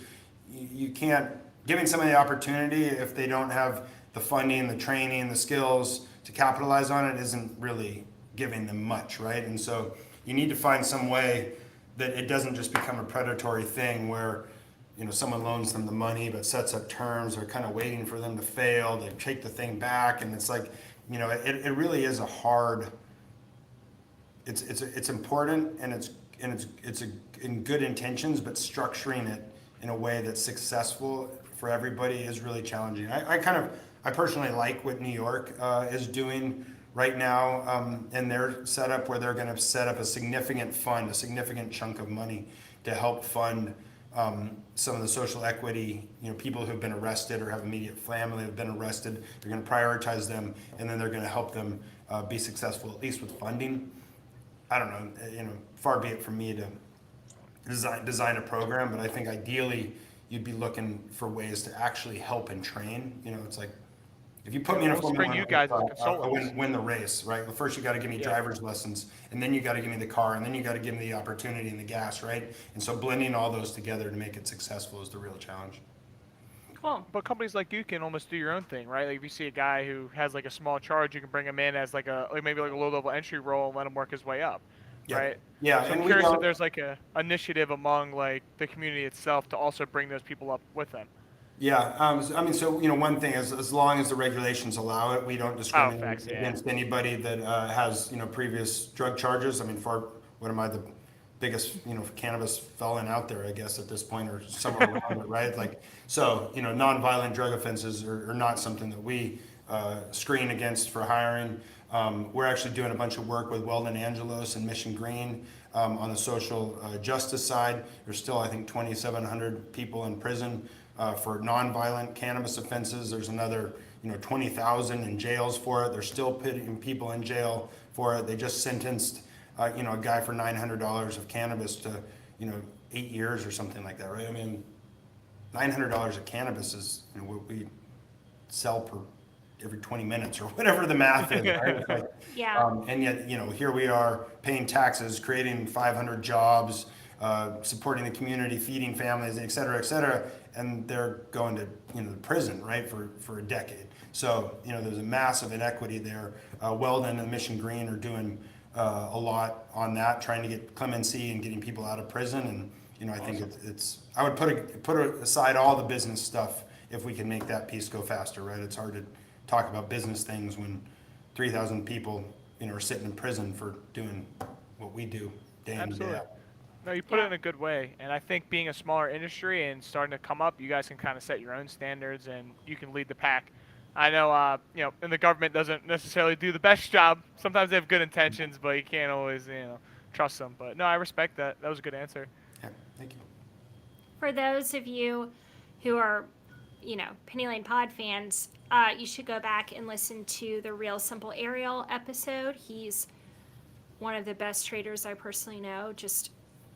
you can't giving somebody the opportunity if they don't have the funding, the training, the skills to capitalize on it isn't really giving them much, right? And so you need to find some way that it doesn't just become a predatory thing where someone loans them the money but sets up terms, they're kind of waiting for them to fail, they take the thing back, and it's like it really is a hard. It's important, and it's in good intentions, but structuring it in a way that's successful for everybody is really challenging. I personally like what New York is doing right now in their setup, where they're going to set up a significant fund, a significant chunk of money to help fund some of the social equity, people who've been arrested or have immediate family who've been arrested. They're going to prioritize them, and then they're going to help them be successful, at least with funding. I don't know, far be it from me to design a program, but I think ideally you'd be looking for ways to actually help and train. It's like if you put me in a We'll Formula bring you 1 guys race, as I'll consultants. win the race, right? Well, first you got to give me driver's lessons, and then you got to give me the car, and then you got to give me the opportunity and the gas, right? And so blending all those together to make it successful is the real challenge. Cool. But companies like you can almost do your own thing, right? Like if you see a guy who has like a small charge, you can bring him in as maybe like a low level entry role and let him work his way up, Yeah. right? Yeah, So I'm and we curious if don't. there's like a initiative among like the community itself to also bring those people up with them. Yeah, one thing is, as long as the regulations allow it, we don't Oh, discriminate facts, yeah. against anybody that has, previous drug charges. I mean, what am I, the biggest, cannabis felon out there, I guess, at this point, or somewhere around it, right? Like, so, nonviolent drug offenses are not something that we screen against for hiring. We're actually doing a bunch of work with Weldon Angelos and Mission Green on the social justice side. There's still, I think, 2,700 people in prison for nonviolent cannabis offenses. There's another 20,000 in jails for it. They're still putting people in jail for it. They just sentenced a guy for $900 of cannabis to 8 years or something like that, right? I mean, $900 of cannabis is what we sell per every 20 minutes or whatever the math is, right? It's like, Yeah. and yet here we are paying taxes, creating 500 jobs, supporting the community, feeding families, et cetera, and they're going to the prison, right, for a decade. So there's a massive inequity there. Weldon and Mission Green are doing a lot on that, trying to get clemency and getting people out of prison, I think I would put aside all the business stuff if we can make that piece go faster, right? It's hard to talk about business things when 3,000 people, are sitting in prison for doing what we do day in and day Absolutely. out. No, you put it in a good way, and I think being a smaller industry and starting to come up, you guys can kind of set your own standards, and you can lead the pack. I know, and the government doesn't necessarily do the best job. Sometimes they have good intentions, but you can't always, trust them. But no, I respect that. That was a good answer. Yeah, thank you. For those of you who are, Penny Lane Pod fans, you should go back and listen to the Real Simple Ariel episode. He's one of the best traders I personally know, just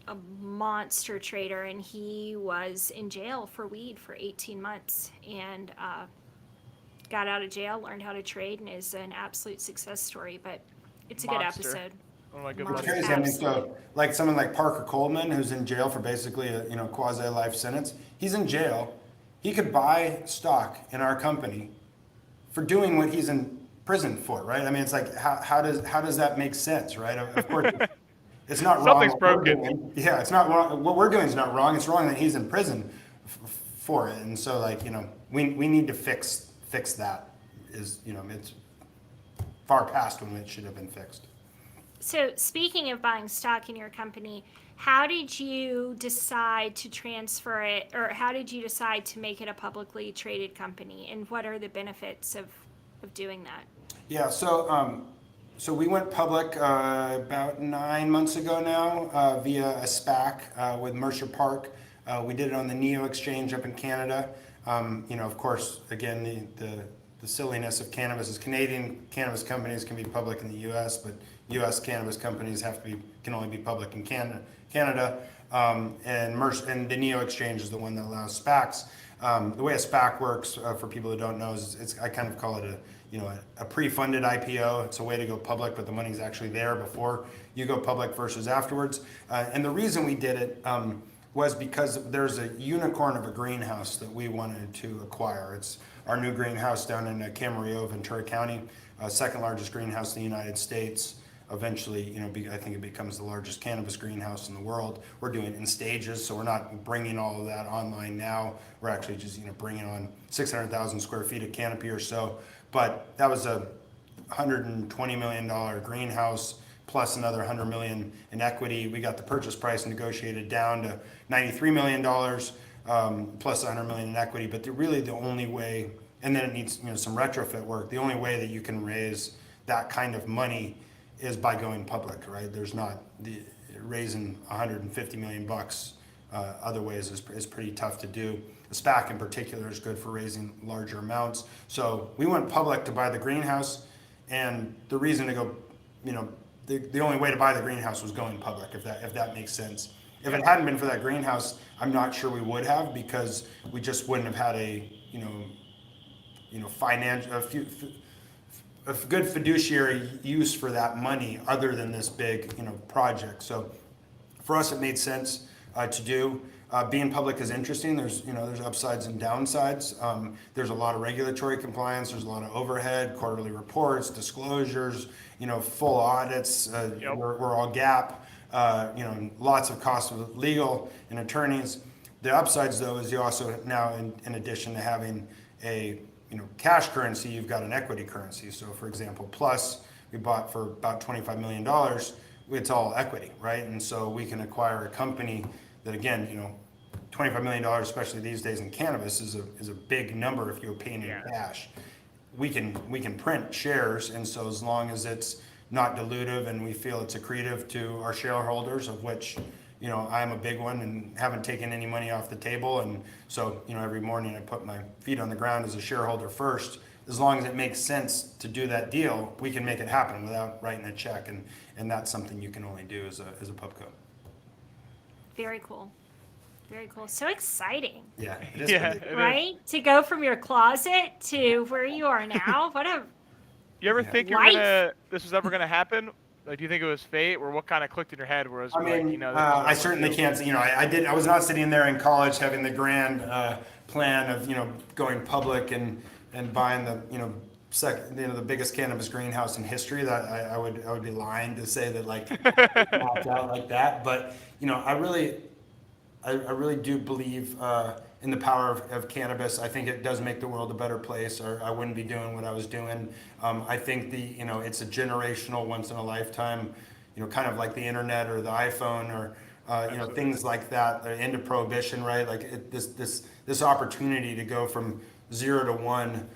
a monster trader, and he was in jail for weed for 18 months and got out of jail, learned how to trade, and is an absolute success story. But it's a good Monster. episode. One of my good Monster. buddies. Crazy. I mean, so like someone like Parker Coleman, who's in jail for basically a quasi life sentence. He's in jail. He could buy stock in our company for doing what he's in prison for, right? I mean, it's like how does that make sense, right? Of course, it's not wrong. Something's what we're broken. doing. Yeah, it's not wrong. What we're doing is not wrong. It's wrong that he's in prison for it. And so, we need to fix that. It's far past when it should have been fixed. So, speaking of buying stock in your company, how did you decide to transfer it, or how did you decide to make it a publicly traded company, and what are the benefits of doing that? Yeah, so we went public about 9 months ago now via a SPAC with Mercer Park. We did it on the NEO exchange up in Canada. Of course, again, the silliness of cannabis is Canadian cannabis companies can be public in the U.S., but U.S. cannabis companies can only be public in Canada. And the NEO exchange is the one that allows SPACs. The way a SPAC works, for people who don't know, is I kind of call it a pre-funded IPO. It's a way to go public, but the money's actually there before you go public versus afterwards. And the reason we did it was because there's a unicorn of a greenhouse that we wanted to acquire. It's our new greenhouse down in Camarillo, Ventura County, second largest greenhouse in the United States. Eventually, I think it becomes the largest cannabis greenhouse in the world. We're doing it in stages, so we're not bringing all of that online now. We're actually just bringing on 600,000 square feet of canopy or so. But that was a $120 million greenhouse plus another $100 million in equity. We got the purchase price negotiated down to $93 million plus $100 million in equity. But really the only way, and then it needs some retrofit work. The only way that you can raise that kind of money is by going public, right? There's not raising 150 million bucks other ways is pretty tough to do. The SPAC in particular is good for raising larger amounts. So we went public to buy the greenhouse, and the reason to go, the only way to buy the greenhouse was going public, if that makes sense. If it hadn't been for that greenhouse, I'm not sure we would have, because we just wouldn't have had a good fiduciary use for that money other than this big project. So for us, it made sense to do. Being public is interesting. There's upsides and downsides. There's a lot of regulatory compliance. There's a lot of overhead, quarterly reports, disclosures, full audits. Yep. We're all GAAP. Lots of costs of legal and attorneys. The upsides, though, is you also now, in addition to having a cash currency, you've got an equity currency. So, for example, Plus, we bought for about $25 million. It's all equity, right? And so we can acquire a company that, again, $25 million, especially these days in cannabis, is a big number if you're paying in cash. We can print shares, and so as long as it's not dilutive and we feel it's accretive to our shareholders, of which I'm a big one and haven't taken any money off the table. And so, every morning I put my feet on the ground as a shareholder first. As long as it makes sense to do that deal, we can make it happen without writing a check. And that's something you can only do as a pubco. Very cool. Very cool. So exciting. Yeah. It is It right? To go from your closet to where you are now. What a You ever think this was ever gonna happen? Like, do you think it was fate, or what kind of clicked in your head? Whereas, I certainly can't. I was not sitting there in college having the grand plan of going public and buying the the biggest cannabis greenhouse in history. That I would be lying to say that it popped out like that. But I really do believe in the power of cannabis. I think it does make the world a better place, or I wouldn't be doing what I was doing. I think it's a generational, once in a lifetime, kind of like the internet or the iPhone or things like that. Into prohibition, right? Like this opportunity to go from 0 to 1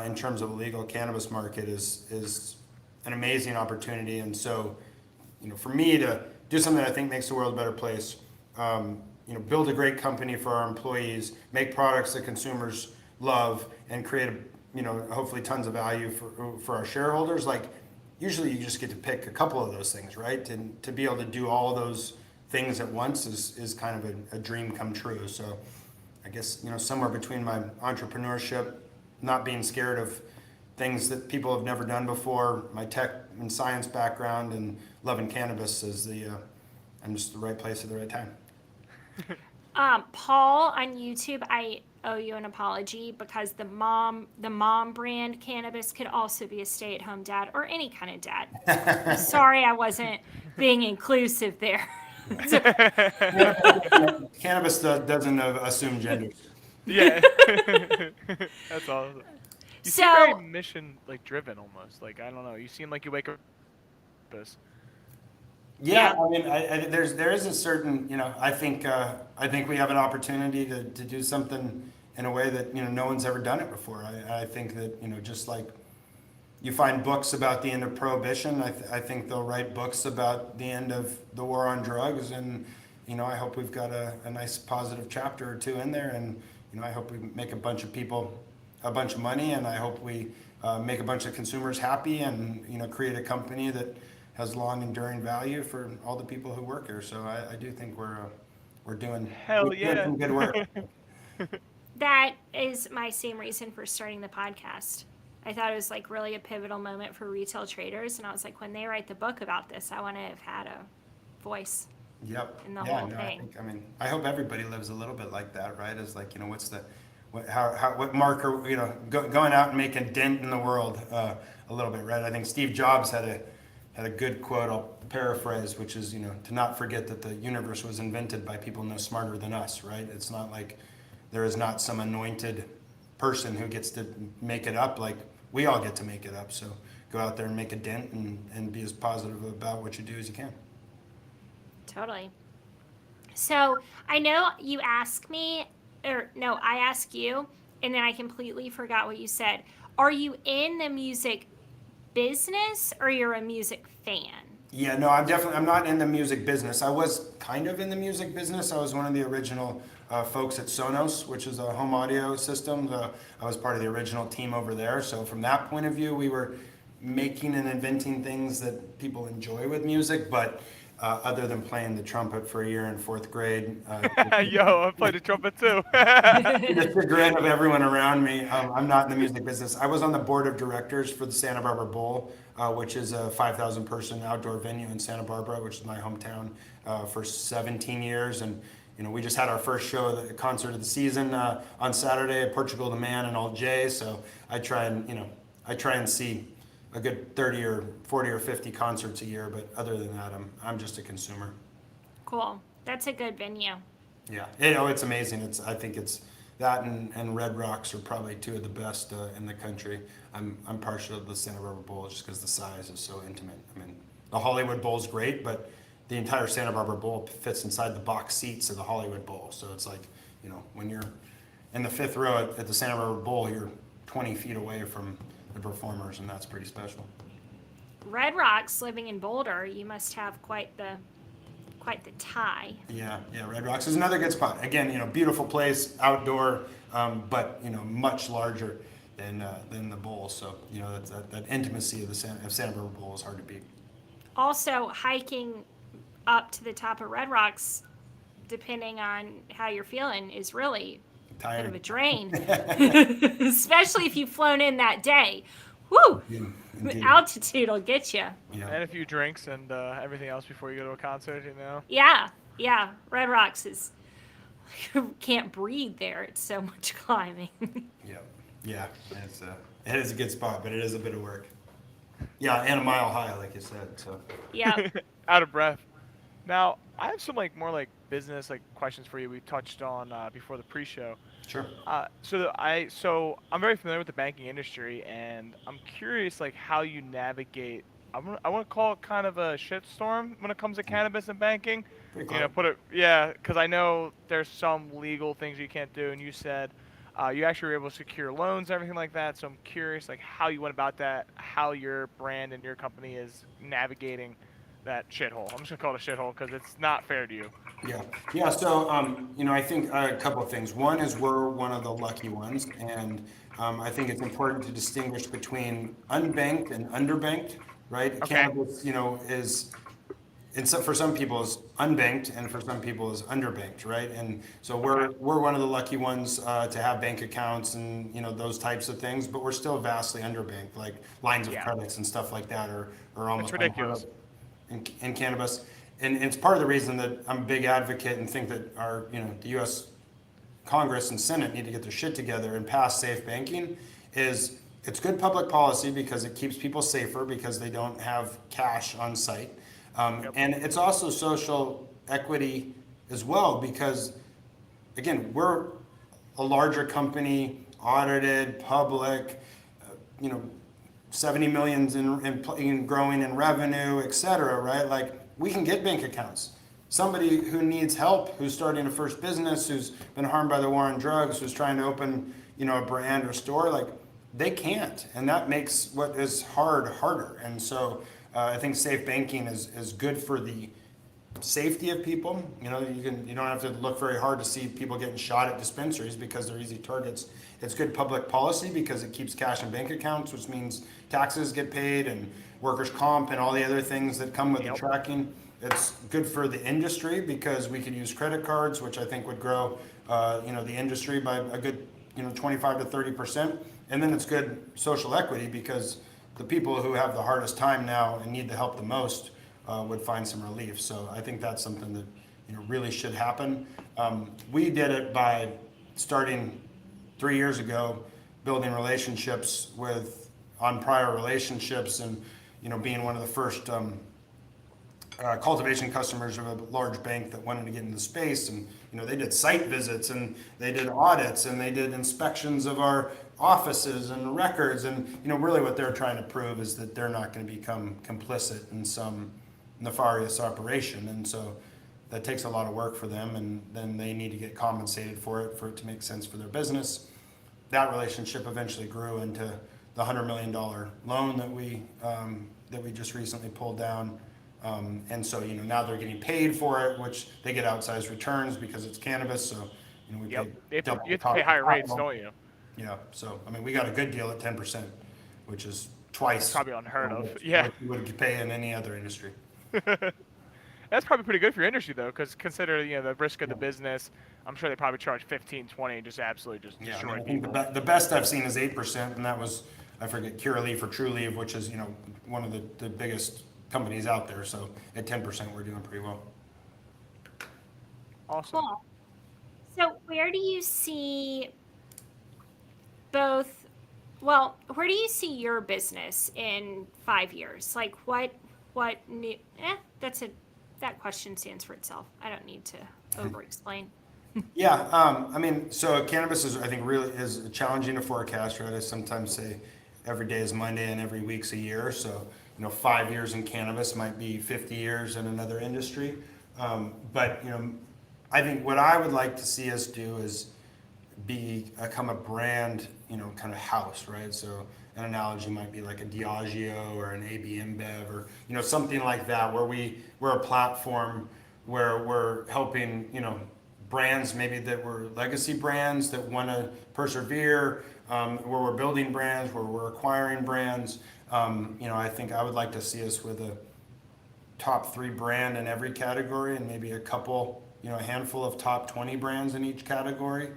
in terms of the legal cannabis market is an amazing opportunity. And so, for me to do something that I think makes the world a better place, build a great company for our employees, make products that consumers love, and create, hopefully tons of value for our shareholders. Like, usually you just get to pick a couple of those things, right? And to be able to do all those things at once is kind of a dream come true. So I guess, somewhere between my entrepreneurship, not being scared of things that people have never done before, my tech and science background, and loving cannabis I'm just the right place at the right time. Paul on YouTube, I owe you an apology because the mom brand cannabis could also be a stay-at-home dad or any kind of dad. I'm sorry I wasn't being inclusive there. Cannabis doesn't assume genders. Yeah. That's all. You seem very mission driven almost. Like, I don't know. You seem like you wake up with this. Yeah, I mean, there is a certain, I think we have an opportunity to do something in a way that no one's ever done it before. I think that just like you find books about the end of prohibition, I think they'll write books about the end of the war on drugs, and I hope we've got a nice positive chapter or two in there, and I hope we make a bunch of people a bunch of money, and I hope we make a bunch of consumers happy, and create a company that has long enduring value for all the people who work here. So I do think we're doing some good work. That is my same reason for starting the podcast. I thought it was really a pivotal moment for retail traders, and I was like, when they write the book about this, I want to have had a voice. Yep. In the whole thing. I hope everybody lives a little bit like that, right? As what marker, going out and making a dent in the world a little bit, right? I think Steve Jobs had a good quote, I'll paraphrase, which is, to not forget that the universe was invented by people no smarter than us, right? It's not like there is not some anointed person who gets to make it up. Like, we all get to make it up. So go out there and make a dent and be as positive about what you do as you can. Totally. So I know you asked me, or no, I asked you, and then I completely forgot what you said. Are you in the music business, or you're a music fan? Yeah, no, I'm not in the music business. I was kind of in the music business. I was one of the original folks at Sonos, which is a home audio system. I was part of the original team over there. So from that point of view, we were making and inventing things that people enjoy with music, but other than playing the trumpet for a year in fourth grade. Yo, I played the trumpet too. The chagrin of everyone around me. I'm not in the music business. I was on the board of directors for the Santa Barbara Bowl, which is a 5,000 person outdoor venue in Santa Barbara, which is my hometown, for 17 years. And we just had our first show, the concert of the season, on Saturday at Portugal the Man and Alt J. So I try and see a good 30 or 40 or 50 concerts a year, but other than that, I'm just a consumer. Cool. That's a good venue. Yeah, it's amazing. I think it's that and Red Rocks are probably two of the best in the country. I'm partial to the Santa Barbara Bowl just because the size is so intimate. I mean, the Hollywood Bowl is great, but the entire Santa Barbara Bowl fits inside the box seats of the Hollywood Bowl. So it's like, when you're in the fifth row at the Santa Barbara Bowl, you're 20 feet away from the performers, and that's pretty special. Red Rocks, living in Boulder, you must have quite the tie. Yeah, Red Rocks is another good spot. Again, beautiful place, outdoor, but much larger than the bowl. So that intimacy of the Santa Barbara Bowl is hard to beat. Also, hiking up to the top of Red Rocks, depending on how you're feeling, is really tired. A bit of a drain, especially if you've flown in that day. Woo! Yeah, altitude will get you. Yeah. And a few drinks and everything else before you go to a concert, Yeah. Red Rocks is can't breathe there. It's so much climbing. Yeah. It is a good spot, but it is a bit of work. Yeah, and a mile high, like you said. So. Yeah. Out of breath. Now, I have some like more like business like questions for you. We touched on before the pre-show. Sure. So I'm very familiar with the banking industry, and I'm curious like how you navigate. I want to call it kind of a shitstorm when it comes to cannabis and banking. Pretty You close. know, put it yeah, because I know there's some legal things you can't do, and you said you actually were able to secure loans and everything like that. So I'm curious like how you went about that, how your brand and your company is navigating that shithole. I'm just gonna call it a shithole because it's not fair to you. Yeah, yeah. So, I think a couple of things. One is we're one of the lucky ones, and I think it's important to distinguish between unbanked and underbanked, right? Okay. Cannabis, is for some people is unbanked, and for some people is underbanked, right? And so Okay. we're one of the lucky ones to have bank accounts and those types of things, but we're still vastly underbanked, like lines of Yeah. credits and stuff like that are It's almost unheard of ridiculous. in cannabis. And it's part of the reason that I'm a big advocate and think that the U.S. Congress and Senate need to get their shit together and pass safe banking. Is it's good public policy because it keeps people safer because they don't have cash on site, Yep. and it's also social equity as well because again we're a larger company, audited, public, you know, 70 millions in growing in revenue, et cetera, right? Like we can get bank accounts. Somebody who needs help, who's starting a first business, who's been harmed by the war on drugs, who's trying to open, a brand or store, like they can't. And that makes what is hard harder. And so I think safe banking is good for the safety of people. You don't have to look very hard to see people getting shot at dispensaries because they're easy targets. It's good public policy because it keeps cash in bank accounts, which means taxes get paid and workers' comp and all the other things that come with the Yep. tracking. It's good for the industry because we could use credit cards, which I think would grow, the industry by a good, 25 to 30%. And then it's good social equity because the people who have the hardest time now and need the help the most would find some relief. So I think that's something that really should happen. We did it by starting 3 years ago, building relationships on prior relationships, and being one of the first cultivation customers of a large bank that wanted to get into the space, and they did site visits and they did audits and they did inspections of our offices and records, and really what they're trying to prove is that they're not going to become complicit in some nefarious operation. And so that takes a lot of work for them, and then they need to get compensated for it to make sense for their business. That relationship eventually grew into the $100 million loan that we just recently pulled down. And so now they're getting paid for it, which they get outsized returns because it's cannabis. So we Yep. pay You have to, double you the have to pay cost higher of rates, capital. don't you? So I mean, we got a good deal at 10%, which is It's twice probably unheard of. Yeah. what you would pay in any other industry. That's probably pretty good for your industry though, because consider the risk of the business. I'm sure they probably charge 15, 20, and just absolutely just Yeah, I mean, destroy I think people. the best I've seen is 8%, and that was, I forget, Curaleaf or Trulieve, which is, one of the biggest companies out there. So at 10%, we're doing pretty well. Awesome. Cool. So, where do you see both? Well, where do you see your business in 5 years? Like, what new? That's a that question stands for itself. I don't need to over explain. Yeah, I mean, so cannabis is, I think, really is challenging to forecast, right? I sometimes say every day is Monday and every week's a year. So, 5 years in cannabis might be 50 years in another industry. But, I think what I would like to see us do is become a brand, kind of house, right? So an analogy might be like a Diageo or an AB InBev or, something like that, where we're a platform where we're helping, brands maybe that were legacy brands that want to persevere, where we're building brands, where we're acquiring brands. I think I would like to see us with a top 3 brand in every category and maybe a couple, a handful of top 20 brands in each category.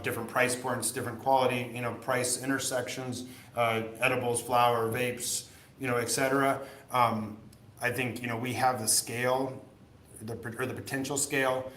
Different price points, different quality, price intersections, edibles, flower, vapes, et cetera. I think, we have the scale, the potential scale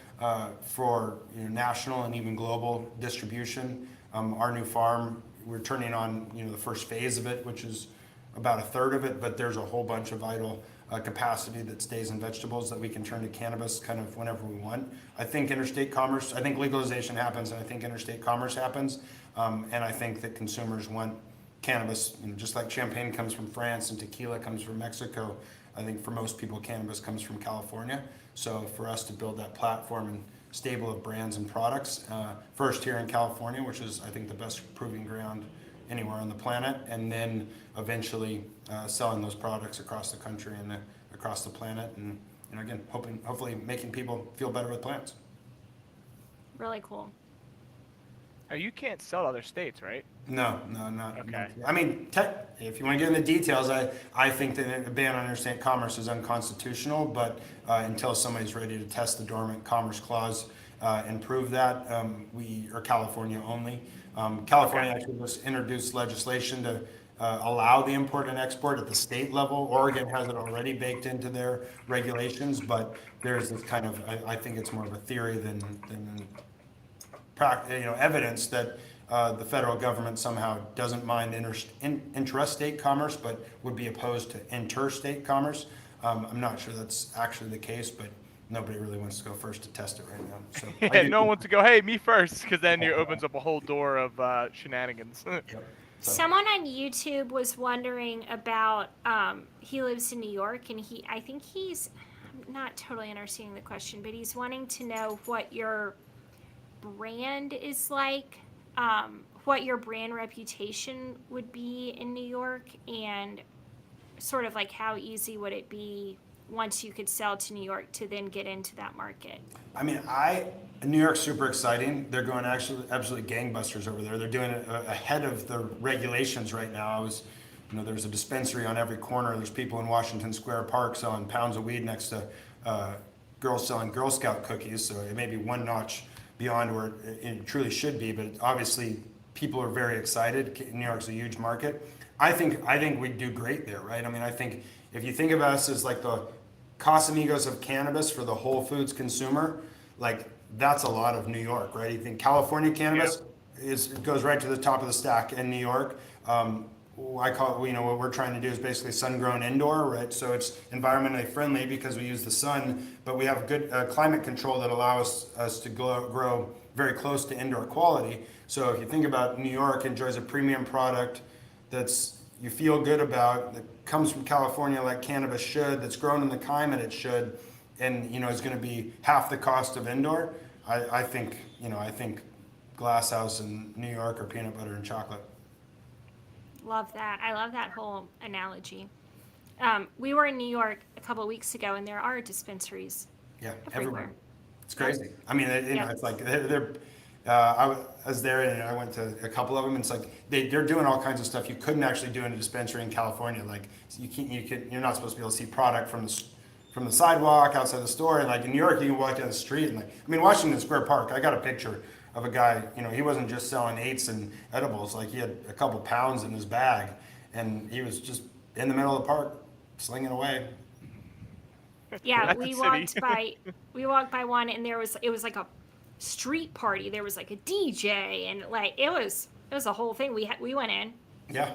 for national and even global distribution. Our new farm, we're turning on the first phase of it, which is about a third of it, but there's a whole bunch of idle capacity that stays in vegetables that we can turn to cannabis kind of whenever we want. I think interstate commerce, I think legalization happens, and I think interstate commerce happens, and I think that consumers want cannabis, just like champagne comes from France and tequila comes from Mexico. I think for most people, cannabis comes from California. So for us to build that platform and stable of brands and products, first here in California, which is I think the best proving ground anywhere on the planet, and then eventually selling those products across the country and across the planet, and again, hopefully making people feel better with plants. Really cool. Now, you can't sell to other states, right? No, not. Okay. I mean, if you want to get into the details, I think that a ban on interstate commerce is unconstitutional, but until somebody's ready to test the dormant commerce clause and prove that, we are California only. California actually just introduced legislation to allow the import and export at the state level. Oregon has it already baked into their regulations, but there's this kind of, I think it's more of a theory than evidence that the federal government somehow doesn't mind intrastate commerce, but would be opposed to interstate commerce. I'm not sure that's actually the case, but nobody really wants to go first to test it right now. So Yeah, no one wants to go, hey, me first, because then it opens up a whole door of shenanigans. Yep. So, Someone on YouTube was wondering about, he lives in New York, and I think he's, I'm not totally understanding the question, but he's wanting to know what your brand is like, what your brand reputation would be in New York, and sort of like how easy would it be once you could sell to New York to then get into that market? I mean, New York's super exciting. They're going absolutely gangbusters over there. They're doing it ahead of the regulations right now. There's a dispensary on every corner. There's people in Washington Square Park selling pounds of weed next to girls selling Girl Scout cookies. So it may be one notch beyond where it truly should be, but obviously people are very excited. New York's a huge market. I think we do great there, right? I mean, I think if you think of us as like the Casamigos of cannabis for the Whole Foods consumer, like that's a lot of New York, right? You think California cannabis goes right to the top of the stack in New York. I call it, what we're trying to do is basically sun-grown indoor, right? So it's environmentally friendly because we use the sun, but we have good climate control that allows us to grow very close to indoor quality. So if you think about New York enjoys a premium product that's you feel good about, that comes from California like cannabis should, that's grown in the climate it should, and is going to be half the cost of indoor. I think Glass House in New York are peanut butter and chocolate. Love that. I love that whole analogy. We were in New York a couple of weeks ago, and there are dispensaries. Yeah, everywhere. everywhere. It's crazy. I mean, it's like they're I was there and I went to a couple of them. And it's like they're doing all kinds of stuff you couldn't actually do in a dispensary in California. Like you're not supposed to be able to see product from the sidewalk outside the store. And like in New York, you can walk down the street and Washington Square Park. I got a picture of a guy. He wasn't just selling eights and edibles. Like he had a couple pounds in his bag, and he was just in the middle of the park slinging away. Yeah, we walked by one, and it was like a street party. There was like a DJ, and like it was a whole thing. We went in. Yeah.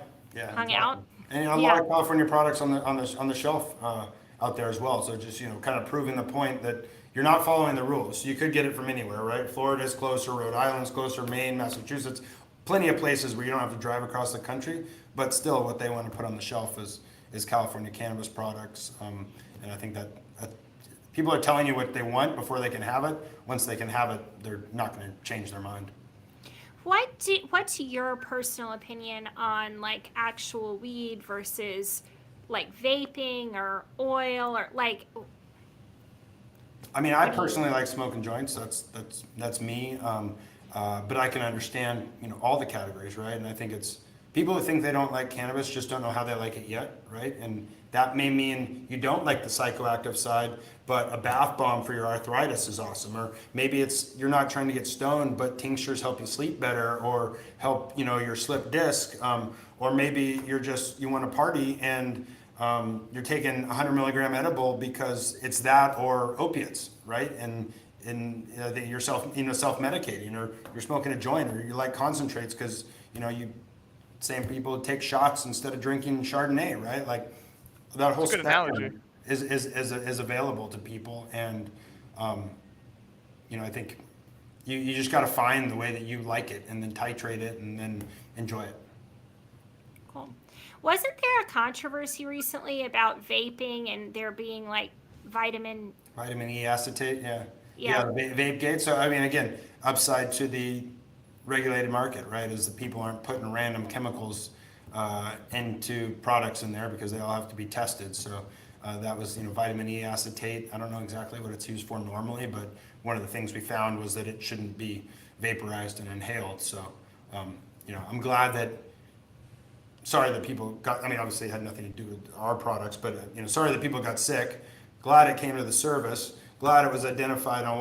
Hung out. And a lot of California products on the shelf out there as well. So just kind of proving the point that you're not following the rules. You could get it from anywhere, right? Florida's closer, Rhode Island's closer, Maine, Massachusetts, plenty of places where you don't have to drive across the country. But still, what they want to put on the shelf is California cannabis products, and I think that people are telling you what they want before they can have it. Once they can have it, they're not going to change their mind. What's your personal opinion on like actual weed versus like vaping or oil or like? I mean, I personally like smoking joints. That's me. But I can understand all the categories, right? And I think it's people who think they don't like cannabis just don't know how they like it yet, right? And that may mean you don't like the psychoactive side, but a bath bomb for your arthritis is awesome. Or maybe it's you're not trying to get stoned, but tinctures help you sleep better or help your slip disc. Or maybe you want to party and you're taking 100 milligram edible because it's that or opiates, right? And you're self-medicating, or you're smoking a joint, or you like concentrates because same people take shots instead of drinking Chardonnay, right? Like that whole That's a good spectrum. analogy. is available to people, and I think you just got to find the way that you like it, and then titrate it, and then enjoy it. Cool. Wasn't there a controversy recently about vaping and there being like vitamin E acetate, yeah. Yeah. Vape gate. So I mean, again, upside to the regulated market, right? Is the people aren't putting random chemicals into products in there because they all have to be tested. So that was, vitamin E acetate. I don't know exactly what it's used for normally, but one of the things we found was that it shouldn't be vaporized and inhaled. So, I'm glad that. Sorry that people got. I mean, obviously, it had nothing to do with our products, but sorry that people got sick. Glad it came to the service. Glad it was identified on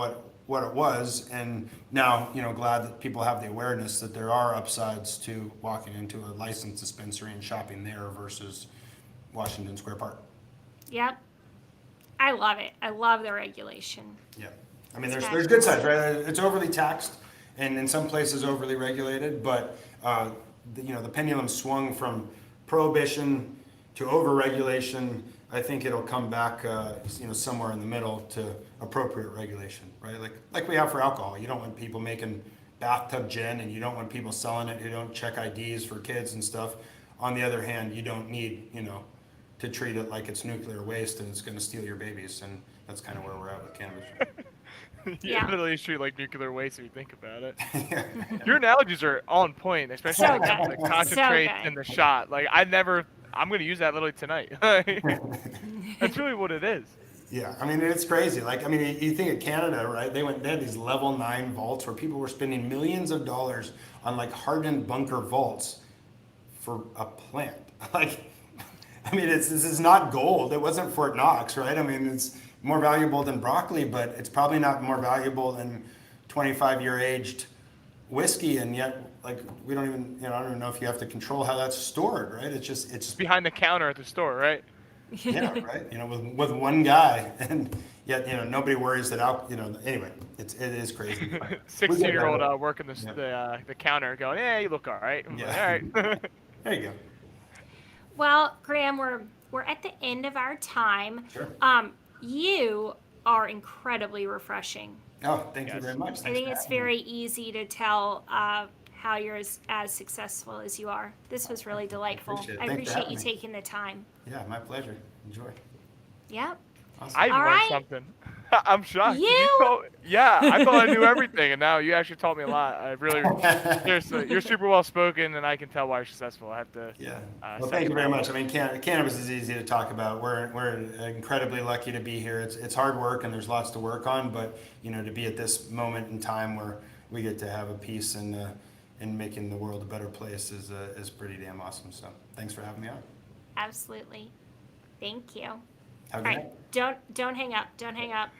what it was, and now glad that people have the awareness that there are upsides to walking into a licensed dispensary and shopping there versus Washington Square Park. Yep. I love it. I love the regulation. Yeah, I mean, there's good sides, right? It's overly taxed, and in some places overly regulated, but the pendulum swung from prohibition to overregulation. I think it'll come back, somewhere in the middle to appropriate regulation, right? Like we have for alcohol. You don't want people making bathtub gin, and you don't want people selling it who don't check IDs for kids and stuff. On the other hand, you don't need, to treat it like it's nuclear waste and it's going to steal your babies, and that's kind of where we're at with cannabis. Yeah, literally treat like nuclear waste if you think about it. Yeah. Your analogies are on point, especially So like good. the concentrate So good. and the shot. Like I'm going to use that literally tonight. That's really what it is. Yeah, I mean, it's crazy. Like, I mean, you think of Canada, right? They had these level 9 vaults where people were spending millions of dollars on like hardened bunker vaults for a plant. Like, I mean, this is not gold. It wasn't Fort Knox, right? I mean, it's more valuable than broccoli, but it's probably not more valuable than 25-year aged whiskey, and yet, like, we don't even, I don't even know if you have to control how that's stored, right? It's Behind the counter at the store, right? yeah, right. With one guy, and yet, nobody worries that anyway, it is crazy. 16-year-old working the counter, going, "Yeah, you look all right." I'm like, all right. There you go. Well, Graham, we're at the end of our time. Sure. You are incredibly refreshing. Oh, thank you very much. I think it's very easy to tell how you're as successful as you are. This was really delightful. I appreciate you taking the time. Yeah, my pleasure. Enjoy. Yep. Awesome. I even All learned right. something. I'm shocked. You? Yeah, I thought I knew everything, and now you actually taught me a lot. I really, seriously, you're super well spoken, and I can tell why you're successful. I have to. Yeah. Well, thank you very much. I mean, cannabis is easy to talk about. We're incredibly lucky to be here. It's hard work, and there's lots to work on. But to be at this moment in time where we get to have a piece in making the world a better place is pretty damn awesome. So thanks for having me on. Absolutely. Thank you. Have a All good right. night. Don't hang up. Don't hang up.